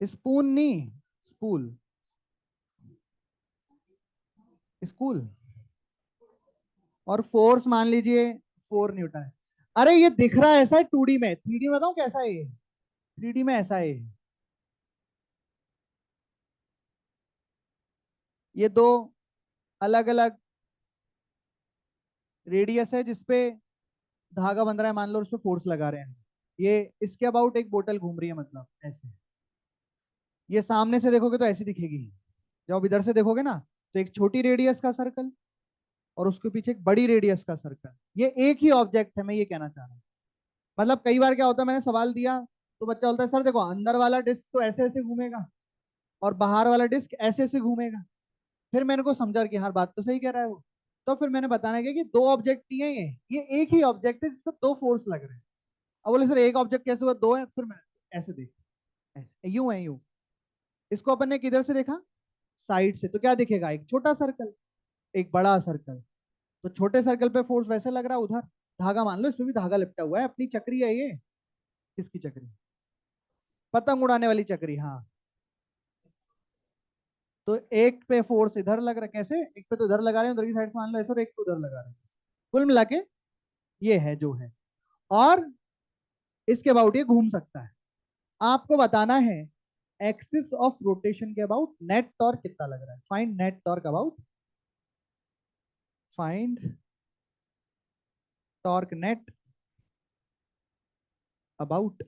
स्पून नहीं, स्पूल, स्कूल। और फोर्स मान लीजिए 4 न्यूटन है। अरे ये दिख रहा है ऐसा है 2D में, 3D में बताऊं कैसा है ये, 3D में ऐसा है। ये दो अलग अलग रेडियस है जिसपे धागा बंध रहा है, मान लो उस पर फोर्स लगा रहे हैं। ये इसके अबाउट एक बोतल घूम रही है, मतलब ऐसे। ये सामने से देखोगे तो ऐसी दिखेगी, जब इधर से देखोगे ना तो एक छोटी रेडियस का सर्कल और उसके पीछे एक बड़ी रेडियस का सर्कल, ये एक ही ऑब्जेक्ट है, मैं ये कहना चाह रहा हूँ। मतलब कई बार क्या होता है, मैंने सवाल दिया तो बच्चा बोलता है सर देखो अंदर वाला डिस्क तो ऐसे ऐसे घूमेगा और बाहर वाला डिस्क ऐसे ऐसे घूमेगा। फिर मैंने को समझा कि हाँ बात तो सही कह रहा है वो। तो फिर मैंने बताना है कि दो ऑब्जेक्ट नहीं है, ये एक ही ऑब्जेक्ट है जिसपे दो फोर्स लग रहे हैं। अब बोले सर एक ऑब्जेक्ट कैसे हुआ, दो है, फिर मैं ऐसे देख, ऐसे यूं है यूं। इसको अपन ने किधर से देखा, साइड से, तो क्या दिखेगा, एक छोटा सर्कल, एक बड़ा सर्कल। तो छोटे सर्कल पे फोर्स वैसे लग रहा है उधर, धागा मान लो इसमें भी धागा लिपटा हुआ है, अपनी चक्री है ये। किसकी चक्री, पतंग उड़ाने वाली चक्री, हाँ। तो एक पे फोर्स इधर लग रहा है, कैसे, एक पे तो इधर लगा रहे हैं उधर की साइड से मान लो ऐसे, और एक पे उधर लगा रहे हैं। कुल मिला के ये है जो है। और इसके अबाउट ये घूम सकता है। आपको बताना है एक्सिस ऑफ रोटेशन के अबाउट नेट टॉर्क कितना लग रहा है, find net torque about find torque net about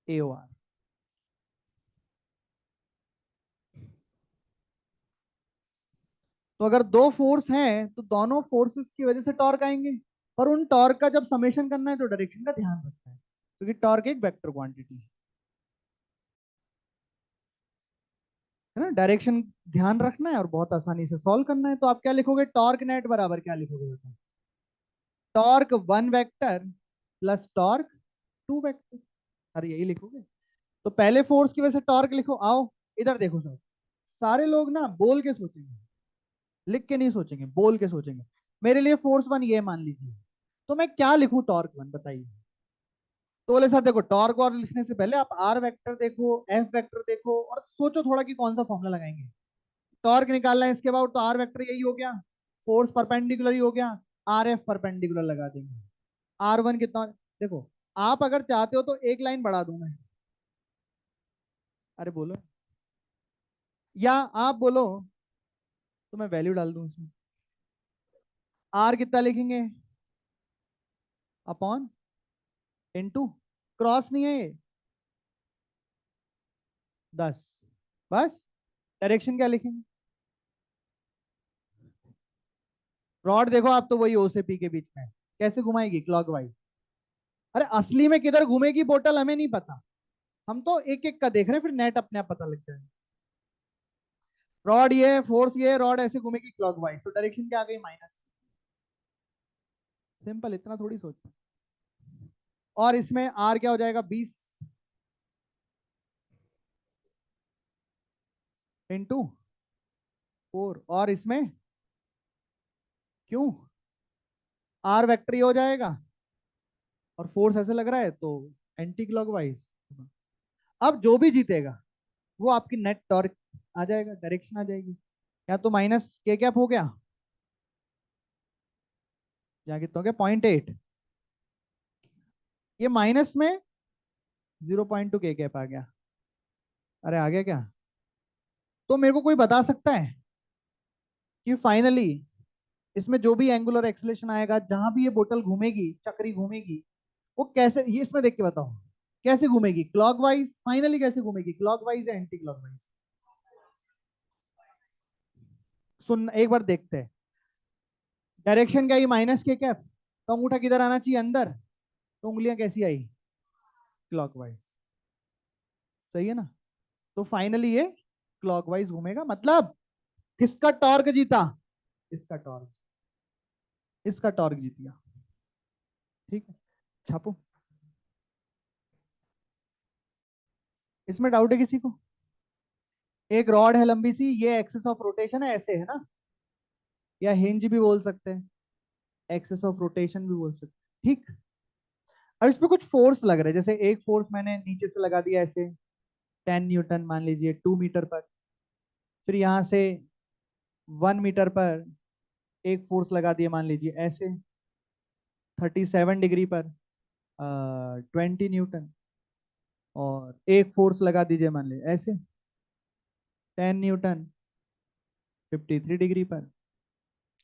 AOR। तो अगर दो फोर्स हैं तो दोनों फोर्सेस की वजह से टॉर्क आएंगे, पर उन टॉर्क का जब समेशन करना है तो डायरेक्शन का ध्यान रखना है, क्योंकि टॉर्क एक वेक्टर क्वांटिटी है ना। डायरेक्शन ध्यान रखना है और बहुत आसानी से सॉल्व करना है। तो आप क्या लिखोगे, टॉर्क नेट बराबर क्या लिखोगे बेटा, torque one vector plus torque two vector. अरे यही लिखोगे। तो पहले फोर्स की वजह से टॉर्क लिखो। आओ इधर देखो सर, सारे लोग ना बोल के सोचेंगे, लिख के नहीं सोचेंगे, बोल के सोचेंगे। मेरे लिए फोर्स वन ये मान लीजिए, तो मैं क्या लिखूं टॉर्क वन बताइए। तो बोले सर देखो, टॉर्क और लिखने से पहले आप आर वेक्टर देखो, एफ वेक्टर देखो और सोचो थोड़ा कि कौन सा फॉर्मूला लगाएंगे। टॉर्क निकालना है इसके बाद, तो आर वेक्टर यही हो गया, फोर्स परपेंडिकुलर ही हो गया, आर एफ परपेंडिकुलर लगा देंगे। आर वन कितना, देखो आप अगर चाहते हो तो एक लाइन बढ़ा दूं मैं, अरे बोलो, या आप बोलो तो मैं वैल्यू डाल दूं इसमें। आर कितना लिखेंगे, अपॉन इनटू, क्रॉस नहीं है ये, 10, बस। डायरेक्शन क्या लिखेंगे, रॉड देखो आप तो वही ओ से पी के बीच में है। कैसे घुमाएगी, क्लॉकवाइज। अरे असली में किधर घूमेगी बोतल हमें नहीं पता, हम तो एक एक का देख रहे हैं, फिर नेट अपने आप पता लग जाएगा। रॉड ये, फोर्स ये, रॉड ऐसे घूमेगी क्लॉकवाइज, तो डायरेक्शन क्या आ गई, माइनस। सिंपल, इतना थोड़ी सोच। और इसमें आर क्या हो जाएगा, 20 × 4, और इसमें क्यों, आर वेक्टर ही हो जाएगा और फोर्स ऐसे लग रहा है तो एंटी क्लॉकवाइज। अब जो भी जीतेगा वो आपकी नेट टॉर्क आ जाएगा, डायरेक्शन आ जाएगी। या तो माइनस के कैप हो गया, या कितना हो गया, 0.8, ये माइनस में 0.2 के कैप आ गया। अरे आ गया क्या। तो मेरे को कोई बता सकता है कि फाइनली इसमें जो भी एंगुलर एक्सलेशन आएगा, जहां भी ये बोतल घूमेगी, चक्री घूमेगी, वो कैसे, ये इसमें देख के बताओ कैसे घूमेगी, क्लॉकवाइज। फाइनली कैसे घूमेगी, क्लॉकवाइज या एंटी क्लॉकवाइज। सुन एक बार देखते हैं। डायरेक्शन क्या, ये माइनस के कैप, तो अंगूठा किधर आना चाहिए, अंदर, तो उंगलियां कैसी आई, क्लॉकवाइज। सही है ना। तो फाइनली ये क्लॉकवाइज घूमेगा, मतलब किसका टॉर्क जीता, इसका टॉर्क, इसका टॉर्क जीत गया। ठीक है, छापो। इसमें डाउट है किसी को, एक रॉड है लंबी सी, ये एक्सिस ऑफ रोटेशन है, ऐसे है ना, या हिंज भी बोल सकते हैं, एक्सिस ऑफ रोटेशन भी बोल सकते हैं, ठीक। अब इस पे कुछ फोर्स लग रहा है, जैसे एक फोर्स मैंने नीचे से लगा दिया ऐसे, 10 न्यूटन मान लीजिए 2 मीटर पर, फिर यहाँ से 1 मीटर पर एक फोर्स लगा दिया मान लीजिए ऐसे, 37 डिग्री पर 20 न्यूटन, और एक फोर्स लगा दीजिए मान लीजिए ऐसे, 10 न्यूटन 53 डिग्री पर,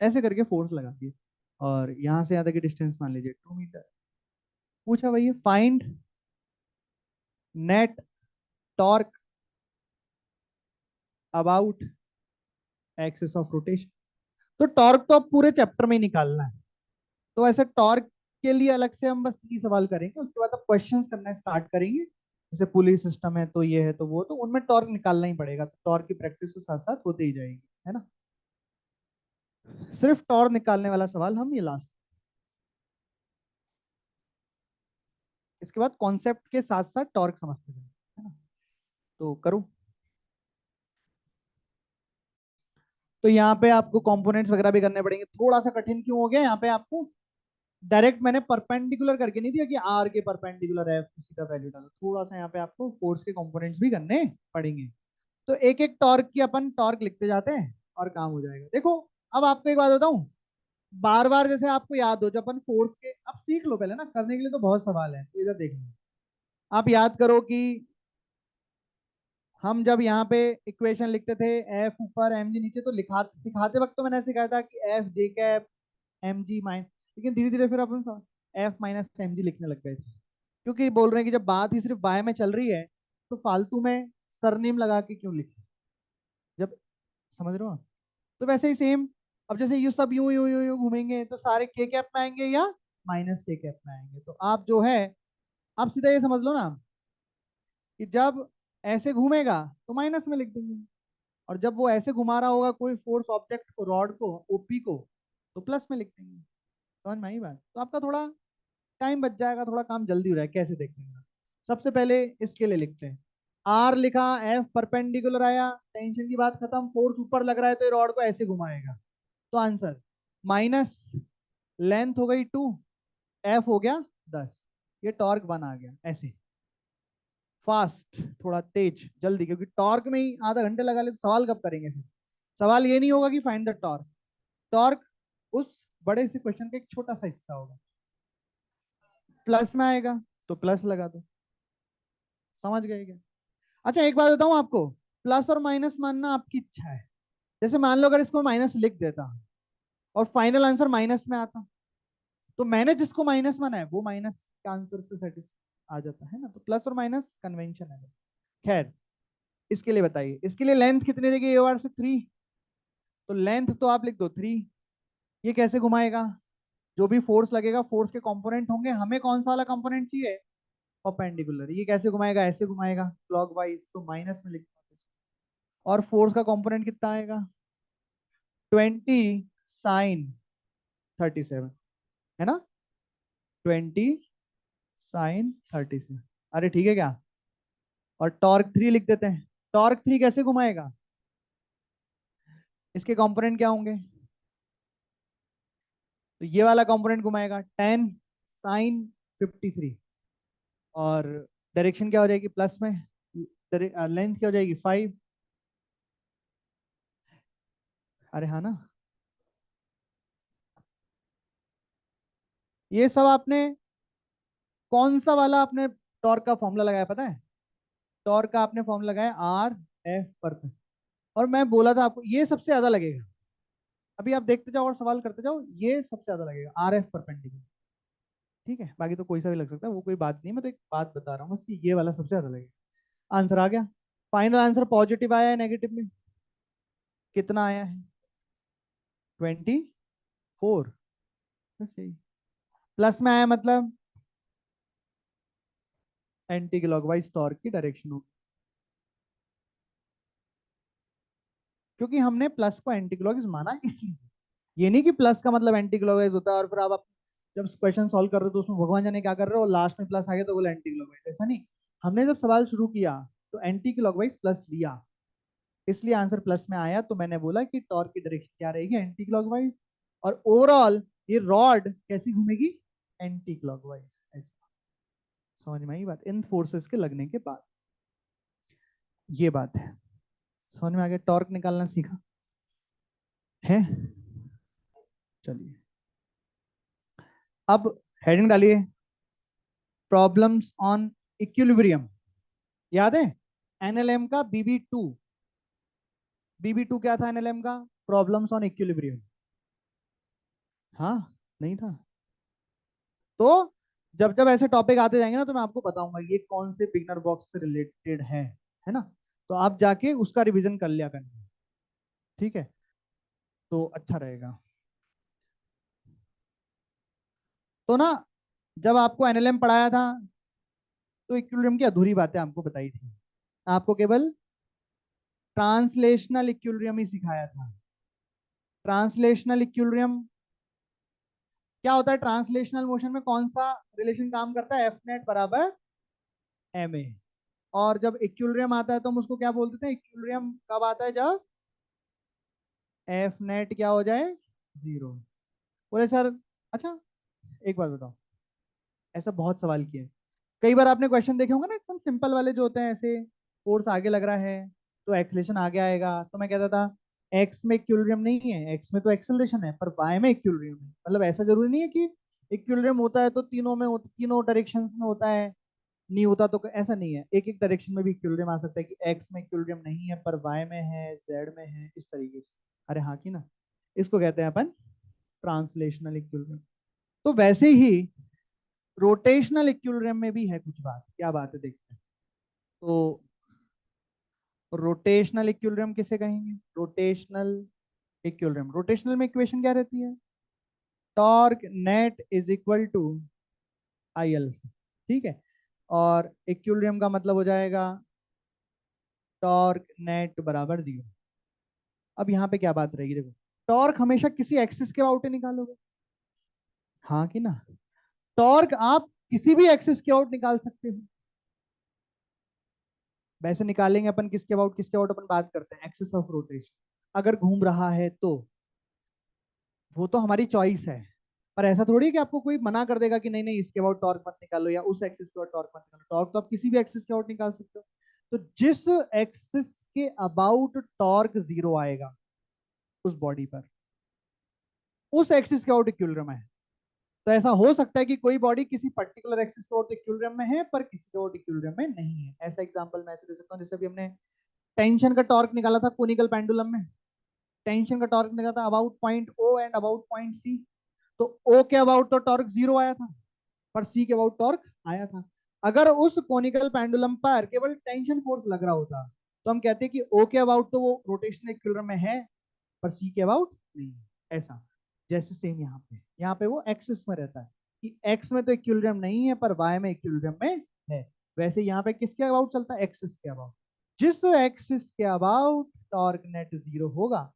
ऐसे करके फोर्स लगा दिए। और यहाँ से यहाँ तक की डिस्टेंस मान लीजिए 2 मीटर। पूछा भैया find net torque about axis of rotation. तो टॉर्क तो अब पूरे चैप्टर में ही निकालना है, तो ऐसे टॉर्क के लिए अलग से हम बस ये सवाल करेंगे, उसके बाद अब क्वेश्चंस करना स्टार्ट करेंगे। जैसे पुली सिस्टम है तो ये है तो वो, तो उनमें टॉर्क निकालना ही पड़ेगा, तो टॉर्क की प्रैक्टिस तो साथ साथ होती ही जाएगी, है ना। सिर्फ टॉर्क निकालने वाला सवाल हम ये लास्ट, इसके बाद कॉन्सेप्ट के साथ साथ टॉर्क समझते जाएंगे, है ना। तो करूँ, तो यहाँ पे आपको कंपोनेंट्स वगैरह भी करने पड़ेंगे, थोड़ा सा कठिन क्यों हो गया यहाँ पे आपको, डायरेक्ट मैंने परपेंडिकुलर करके नहीं दिया कि आर के परपेंडिकुलर है उसी का वैल्यू डालो, थोड़ा सा यहाँ पे आपको फोर्स के कंपोनेंट्स भी करने पड़ेंगे। तो एक एक टॉर्क की अपन टॉर्क लिखते जाते हैं और काम हो जाएगा। देखो अब आपको एक बात बताऊं, बार बार जैसे आपको याद हो, जब अपन फोर्स के, आप सीख लो पहले ना, करने के लिए तो बहुत सवाल है, तो इधर देखना, आप याद करो कि हम जब यहाँ पे इक्वेशन लिखते थे एफ ऊपर एम जी नीचे, तो लिखा सिखाते वक्त तो मैंने सिखाया था कि एफ जे कैप एम जी माइन, लेकिन धीरे धीरे फिर अपन एफ माइनस एम जी लिखने लग गए थे, क्योंकि बोल रहे हैं कि जब बात ही सिर्फ बाय में चल रही है तो फालतू में सरनेम लगा के क्यों लिखे, जब, समझ रहे हो आप? तो वैसे ही सेम, अब जैसे यू सब यूं यूं यूं यूं घूमेंगे तो सारे के कैप में आएंगे या माइनस के कैप में आएंगे, तो आप जो है, आप सीधा ये समझ लो ना कि जब ऐसे घूमेगा तो माइनस में लिख देंगे, और जब वो ऐसे घुमा रहा होगा कोई फोर्स ऑब्जेक्ट को, रॉड को, ओपी को, तो प्लस में लिख देंगे। समझ में आई बात? तो आपका थोड़ा टाइम बच जाएगा, थोड़ा काम जल्दी हो रहा है, कैसे देखने का। सबसे पहले इसके लिए लिखते हैं, आर लिखा, एफ परपेंडिकुलर आया, टेंशन की बात खत्म, फोर्स ऊपर लग रहा है तो ये रॉड को ऐसे घुमाएगा, तो आंसर माइनस लेंथ हो गई 2, एफ हो गया 10, ये टॉर्क 1 आ गया। ऐसे फास्ट, थोड़ा तेज जल्दी, क्योंकि टॉर्क में ही आधा घंटे लगा ले तो सवाल कब करेंगे फिर? सवाल ये नहीं होगा कि फाइंड द टॉर्क, टॉर्क उस बड़े से क्वेश्चन का एक छोटा सा हिस्सा होगा। प्लस में आएगा तो प्लस लगा दो, समझ गए क्या? अच्छा एक बात बताऊं आपको, प्लस और माइनस मानना आपकी इच्छा है। जैसे मान लो अगर इसको माइनस लिख देता और फाइनल आंसर माइनस में आता, तो मैंने जिसको माइनस माना है वो माइनस के आंसर से सेटिस्फाई आ जाता है ना, तो प्लस और माइनस कन्वेंशन है। खैर, इसके लिए बताइए, इसके लिए लेंथ कितनी देगी, ए आर से 3, तो लेंथ तो आप लिख दो 3। ये कैसे घुमाएगा? जो भी फोर्स लगेगा, फोर्स के कंपोनेंट होंगे, हमें कौन सा वाला कंपोनेंट चाहिए? परपेंडिकुलर। ये कैसे घुमाएगा? ऐसे घुमाएगा क्लॉकवाइज, तो माइनस में लिख दो। और फोर्स का कंपोनेंट कितना आएगा? 20 sin 37, है ना? 20 sin 37, अरे ठीक है क्या? और टॉर्क 3 लिख देते हैं, टॉर्क 3 कैसे घुमाएगा? इसके कंपोनेंट क्या होंगे? तो ये वाला कंपोनेंट घुमाएगा 10 sin 53, और डायरेक्शन क्या हो जाएगी? प्लस में। लेंथ क्या हो जाएगी? 5। अरे हाँ ना, ये सब आपने कौन सा वाला आपने टॉर्क का फॉर्मूला लगाया पता है? टॉर्क का आपने फॉर्मूला लगाया आर एफ पर, और मैं बोला था आपको ये सबसे ज्यादा लगेगा। अभी आप देखते जाओ और सवाल करते जाओ, ये सबसे ज्यादा लगेगा आर एफ परपेंडिकुलर। ठीक है, बाकी तो कोई सा भी लग सकता है, वो कोई बात नहीं, मैं तो एक बात बता रहा हूँ बस कि ये वाला सबसे ज्यादा लगेगा। आंसर आ गया। फाइनल आंसर पॉजिटिव आया है नेगेटिव में? कितना आया है? 24। बस यही। प्लस में आया मतलब एंटी क्लॉकवाइज टॉर्क की डायरेक्शन होगी, क्योंकि हमने प्लस को एंटी क्लॉकवाइज माना इसलिए। ये नहीं कि प्लस का मतलब एंटी क्लॉकवाइज होता है और फिर आप जब क्वेश्चन सॉल्व कर रहे हो तो उसमें भगवान जाने क्या कर रहे हो, लास्ट में प्लस आ गया तो बोला एंटी क्लॉकवाइज, ऐसा नहीं। हमने जब सवाल शुरू किया तो एंटी क्लॉकवाइज प्लस लिया, इसलिए आंसर प्लस में आया, तो मैंने बोला कि टॉर्क की डायरेक्शन क्या रहेगी? Anti clockwise. और ओवरऑल ये रॉड कैसी घूमेगी? Anti clockwise. ऐसा समझ में आई बात? इन फोर्सेस के लगने के बाद ये बात है, समझ में आ गया? टॉर्क निकालना सीखा है? चलिए, अब हेडिंग डालिए, प्रॉब्लम्स ऑन इक्विलिब्रियम। याद है एनएलएम का बीबी 2? बीबी 2 क्या था एनएलएम का? Problems on equilibrium. हाँ, नहीं था? तो जब जब ऐसे टॉपिक आते जाएंगे ना तो मैं आपको बताऊंगा ये कौन से बिगनर बॉक्स से रिलेटेड है ना? तो आप जाके उसका रिवीजन कर लिया करना, ठीक है? तो अच्छा रहेगा। तो ना, जब आपको एनएलएम पढ़ाया था तो इक्विलिब्रियम की अधूरी बातें आपको बताई थी, आपको केवल ट्रांसलेशनल इक्विलिब्रियम ही सिखाया था। ट्रांसलेशनल इक्विलिब्रियम क्या होता है? ट्रांसलेशनल मोशन में कौन सा रिलेशन काम करता है? एफ नेट बराबर एम ए। और जब इक्विलिब्रियम आता है तो हम उसको क्या बोलते थे? इक्विलिब्रियम कब आता है? जब एफ नेट क्या हो जाए? 0। बोले सर, अच्छा एक बात बताओ, ऐसा बहुत सवाल किए, कई बार आपने क्वेश्चन देखे होंगे ना एकदम सिंपल वाले जो होते हैं, ऐसे फोर्स आगे लग रहा है तो एक्सलेशन आगे आएगा, तो मैं कहता था एक्स में इक्विलिब्रियम नहीं है, एक्स में तो एक्सेलरेशन है, पर वाई में इक्विलिब्रियम है। मतलब ऐसा जरूरी नहीं है कि इक्विलिब्रियम होता है तो तीनों में तीनों डायरेक्शंस में होता है, नहीं होता तो ऐसा नहीं है, एक एक डायरेक्शन में भी इक्विलिब्रियम आ सकता है कि एक्स में इक्विलिब्रियम नहीं है पर वाई में है, जेड में है, इस तरीके से। अरे हाँ की ना, इसको कहते हैं अपन ट्रांसलेशनल इक्विलिब्रियम। तो वैसे ही रोटेशनल इक्विलिब्रियम में भी है कुछ बात, क्या बात है देखते हैं। तो रोटेशनल इक्विलिब्रियम किसे कहेंगे? रोटेशनल इक्विलिब्रियम, रोटेशनल में इक्वेशन क्या रहती है? Torque net is equal to I L, ठीक है। और इक्विलिब्रियम का मतलब हो जाएगा टॉर्क नेट बराबर जीरो। अब यहाँ पे क्या बात रहेगी, देखो टॉर्क हमेशा किसी एक्सिस के आउट निकालोगे, हाँ कि ना? टॉर्क आप किसी भी एक्सिस के आउट निकाल सकते हो। वैसे निकालेंगे अपन किसके अबाउट, किसके अबाउट अपन बात करते हैं एक्सिस ऑफ रोटेशन। अगर घूम रहा है तो वो तो हमारी चॉइस है, पर ऐसा थोड़ी कि आपको कोई मना कर देगा कि नहीं नहीं इसके अबाउट टॉर्क मत निकालो या उस एक्सिस के अबाउट टॉर्क मत निकालो। टॉर्क तो आप किसी भी एक्सिस के अबाउट निकाल सकते हो। तो जिस एक्सिस के अबाउट टॉर्क जीरो आएगा उस बॉडी पर, उस एक्सिस के अबाउट इक्विलिब्रियम है। तो ऐसा हो सकता है कि कोई बॉडी किसी पर्टिकुलर एक्सिस के अबाउट इक्विलिब्रियम में है पर किसी के अबाउट इक्विलिब्रियम में नहीं है। ऐसा एग्जांपल मैं ऐसे दे सकता हूँ, जैसे अभी हमने टेंशन का टॉर्क निकाला था कोनिकल पेंडुलम में। टेंशन का टॉर्क निकाला था about point O and about point C. तो ओ के अबाउट तो टॉर्क जीरो आया था पर सी के अबाउट टॉर्क आया था। अगर उस कोनिकल पेंडुलम पर केवल टेंशन फोर्स लग रहा होता तो हम कहते हैं कि ओ के अबाउट तो वो रोटेशनल इक्विलिब्रियम में है पर सी के अबाउट नहीं है। ऐसा जैसे सेम यहाँ पे वो एक्सिस में रहता है कि एक्स में तो इक्विलिब्रियम नहीं है पर वाई में इक्विलिब्रियम में है। वैसे यहाँ पे किसके अबाउट चलता है? एक्सिस के अबाउट। जिस एक्सिस के अबाउट टॉर्क नेट जीरो होगा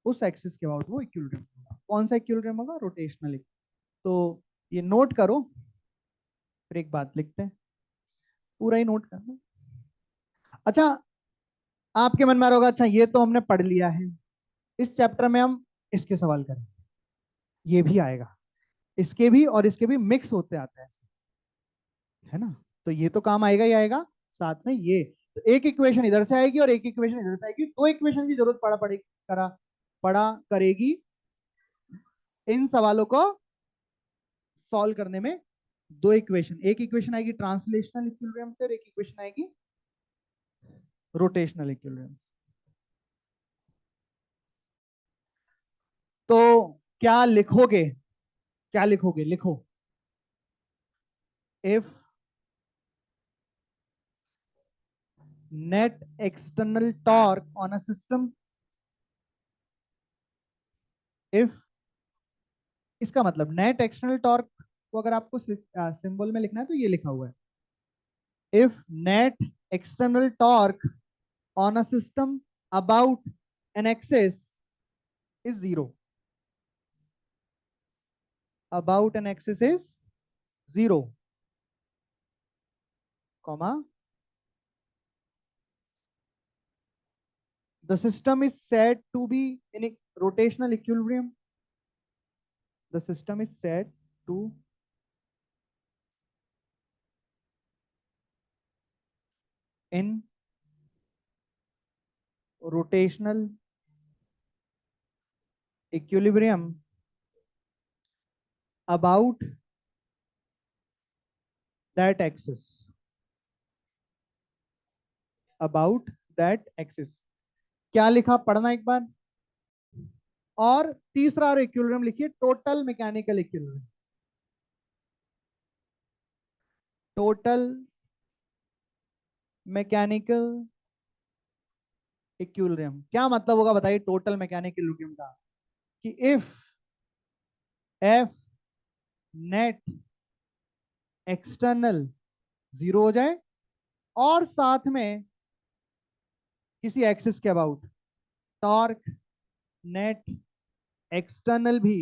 उस एक्सिस के अबाउट वो इक्विलिब्रियम होगा। कौन सा इक्विलिब्रियम होगा? रोटेशनल। तो ये नोट करो, फिर एक बात लिखते हैं, पूरा ही नोट करना। अच्छा, आपके मन में आ रहा होगा अच्छा ये तो हमने पढ़ लिया है, इस चैप्टर में हम इसके सवाल करें। ये भी आएगा, इसके भी और इसके भी मिक्स होते आते हैं, है ना? तो ये तो काम आएगा ही आएगा, साथ में ये। तो एक इक्वेशन इधर से आएगी और एक इक्वेशन इधर से आएगी, दो इक्वेशन की जरूरत पड़ा करेगी इन सवालों को सॉल्व करने में। दो इक्वेशन, एक इक्वेशन आएगी ट्रांसलेशनल इक्विलिब्रियम से और एक इक्वेशन आएगी रोटेशनल इक्विलिब्रियम। तो क्या लिखोगे? क्या लिखोगे? लिखो if net external torque on a system, if, इसका मतलब नेट एक्सटर्नल टॉर्क को अगर आपको सिंबल में लिखना है तो ये लिखा हुआ है, if net external torque on a system about an axis is zero, about an axis is zero, comma the system is said to be in a rotational equilibrium, the system is said to in rotational equilibrium about that axis, about that axis। क्या लिखा पढ़ना एक बार। और तीसरा और equilibrium लिखिए total mechanical equilibrium, total mechanical equilibrium. क्या मतलब होगा बताइए टोटल मैकेनिकल इक्विलिब्रियम का? कि if F net external zero हो जाए और साथ में किसी एक्सिस के अबाउट टॉर्क नेट एक्सटर्नल भी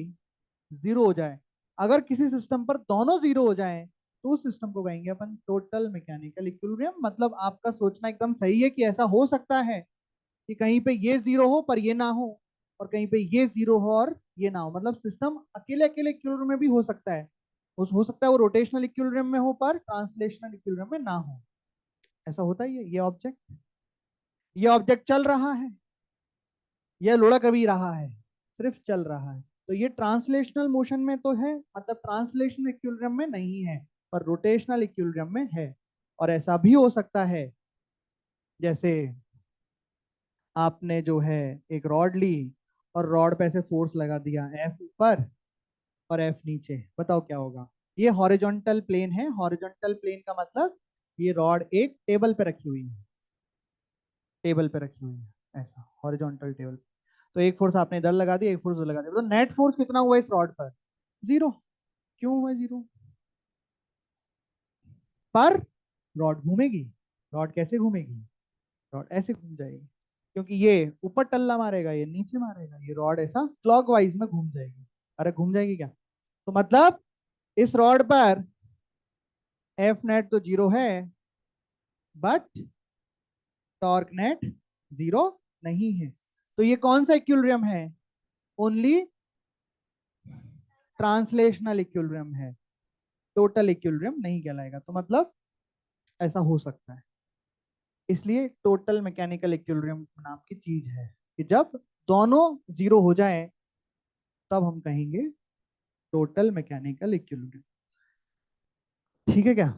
जीरो हो जाए। अगर किसी सिस्टम पर दोनों जीरो हो जाएं तो उस सिस्टम को कहेंगे अपन टोटल मैकेनिकल इक्विलिब्रियम। मतलब आपका सोचना एकदम सही है कि ऐसा हो सकता है कि कहीं पे ये जीरो हो पर ये ना हो और कहीं पे ये जीरो हो और ये ना हो। मतलब सिस्टम अकेले अकेले इक्विलिब्रियम में भी हो सकता है, हो सकता है वो रोटेशनल इक्विलिब्रियम में हो पर ट्रांसलेशनल इक्विलिब्रियम में ना हो। ऐसा होता ही है। ये ऑब्जेक्ट चल रहा है, यह लुढ़क भी रहा है, सिर्फ चल रहा है। तो ये ट्रांसलेशनल मोशन में तो है, मतलब ट्रांसलेशनल इक्विलिब्रियम में नहीं है पर रोटेशनल इक्विलिब्रियम में है। और ऐसा भी हो सकता है जैसे आपने जो है एक रॉड ली और रॉड पे ऐसे फोर्स लगा दिया, एफ ऊपर और एफ नीचे, बताओ क्या होगा। ये हॉरिजॉन्टल प्लेन है। हॉरिजॉन्टल प्लेन का मतलब ये रॉड एक टेबल पे रखी हुई है, टेबल पे रखी हुई है, ऐसा हॉरिजॉन्टल टेबल। तो एक फोर्स आपने इधर लगा दी, एक फोर्स उधर लगा दिया, तो नेट फोर्स कितना हुआ इस रॉड पर? जीरो। क्यों हुआ जीरो? पर रॉड घूमेगी। रॉड कैसे घूमेगी? रॉड ऐसे घूम जाएगी, क्योंकि ये ऊपर टल्ला मारेगा, ये नीचे मारेगा, ये रॉड ऐसा क्लॉकवाइज में घूम जाएगी। अरे घूम जाएगी क्या? तो मतलब इस रॉड पर एफ नेट तो जीरो है, बट टॉर्क नेट जीरो नहीं है। तो ये कौन सा इक्विलिब्रियम है? ओनली ट्रांसलेशनल इक्विलिब्रियम है, टोटल इक्विलिब्रियम नहीं कहलाएगा। तो मतलब ऐसा हो सकता है, इसलिए टोटल मैकेनिकल इक्विलिब्रियम नाम की चीज है कि जब दोनों जीरो हो जाएं तब हम कहेंगे टोटल मैकेनिकल इक्विलिब्रियम। ठीक है क्या?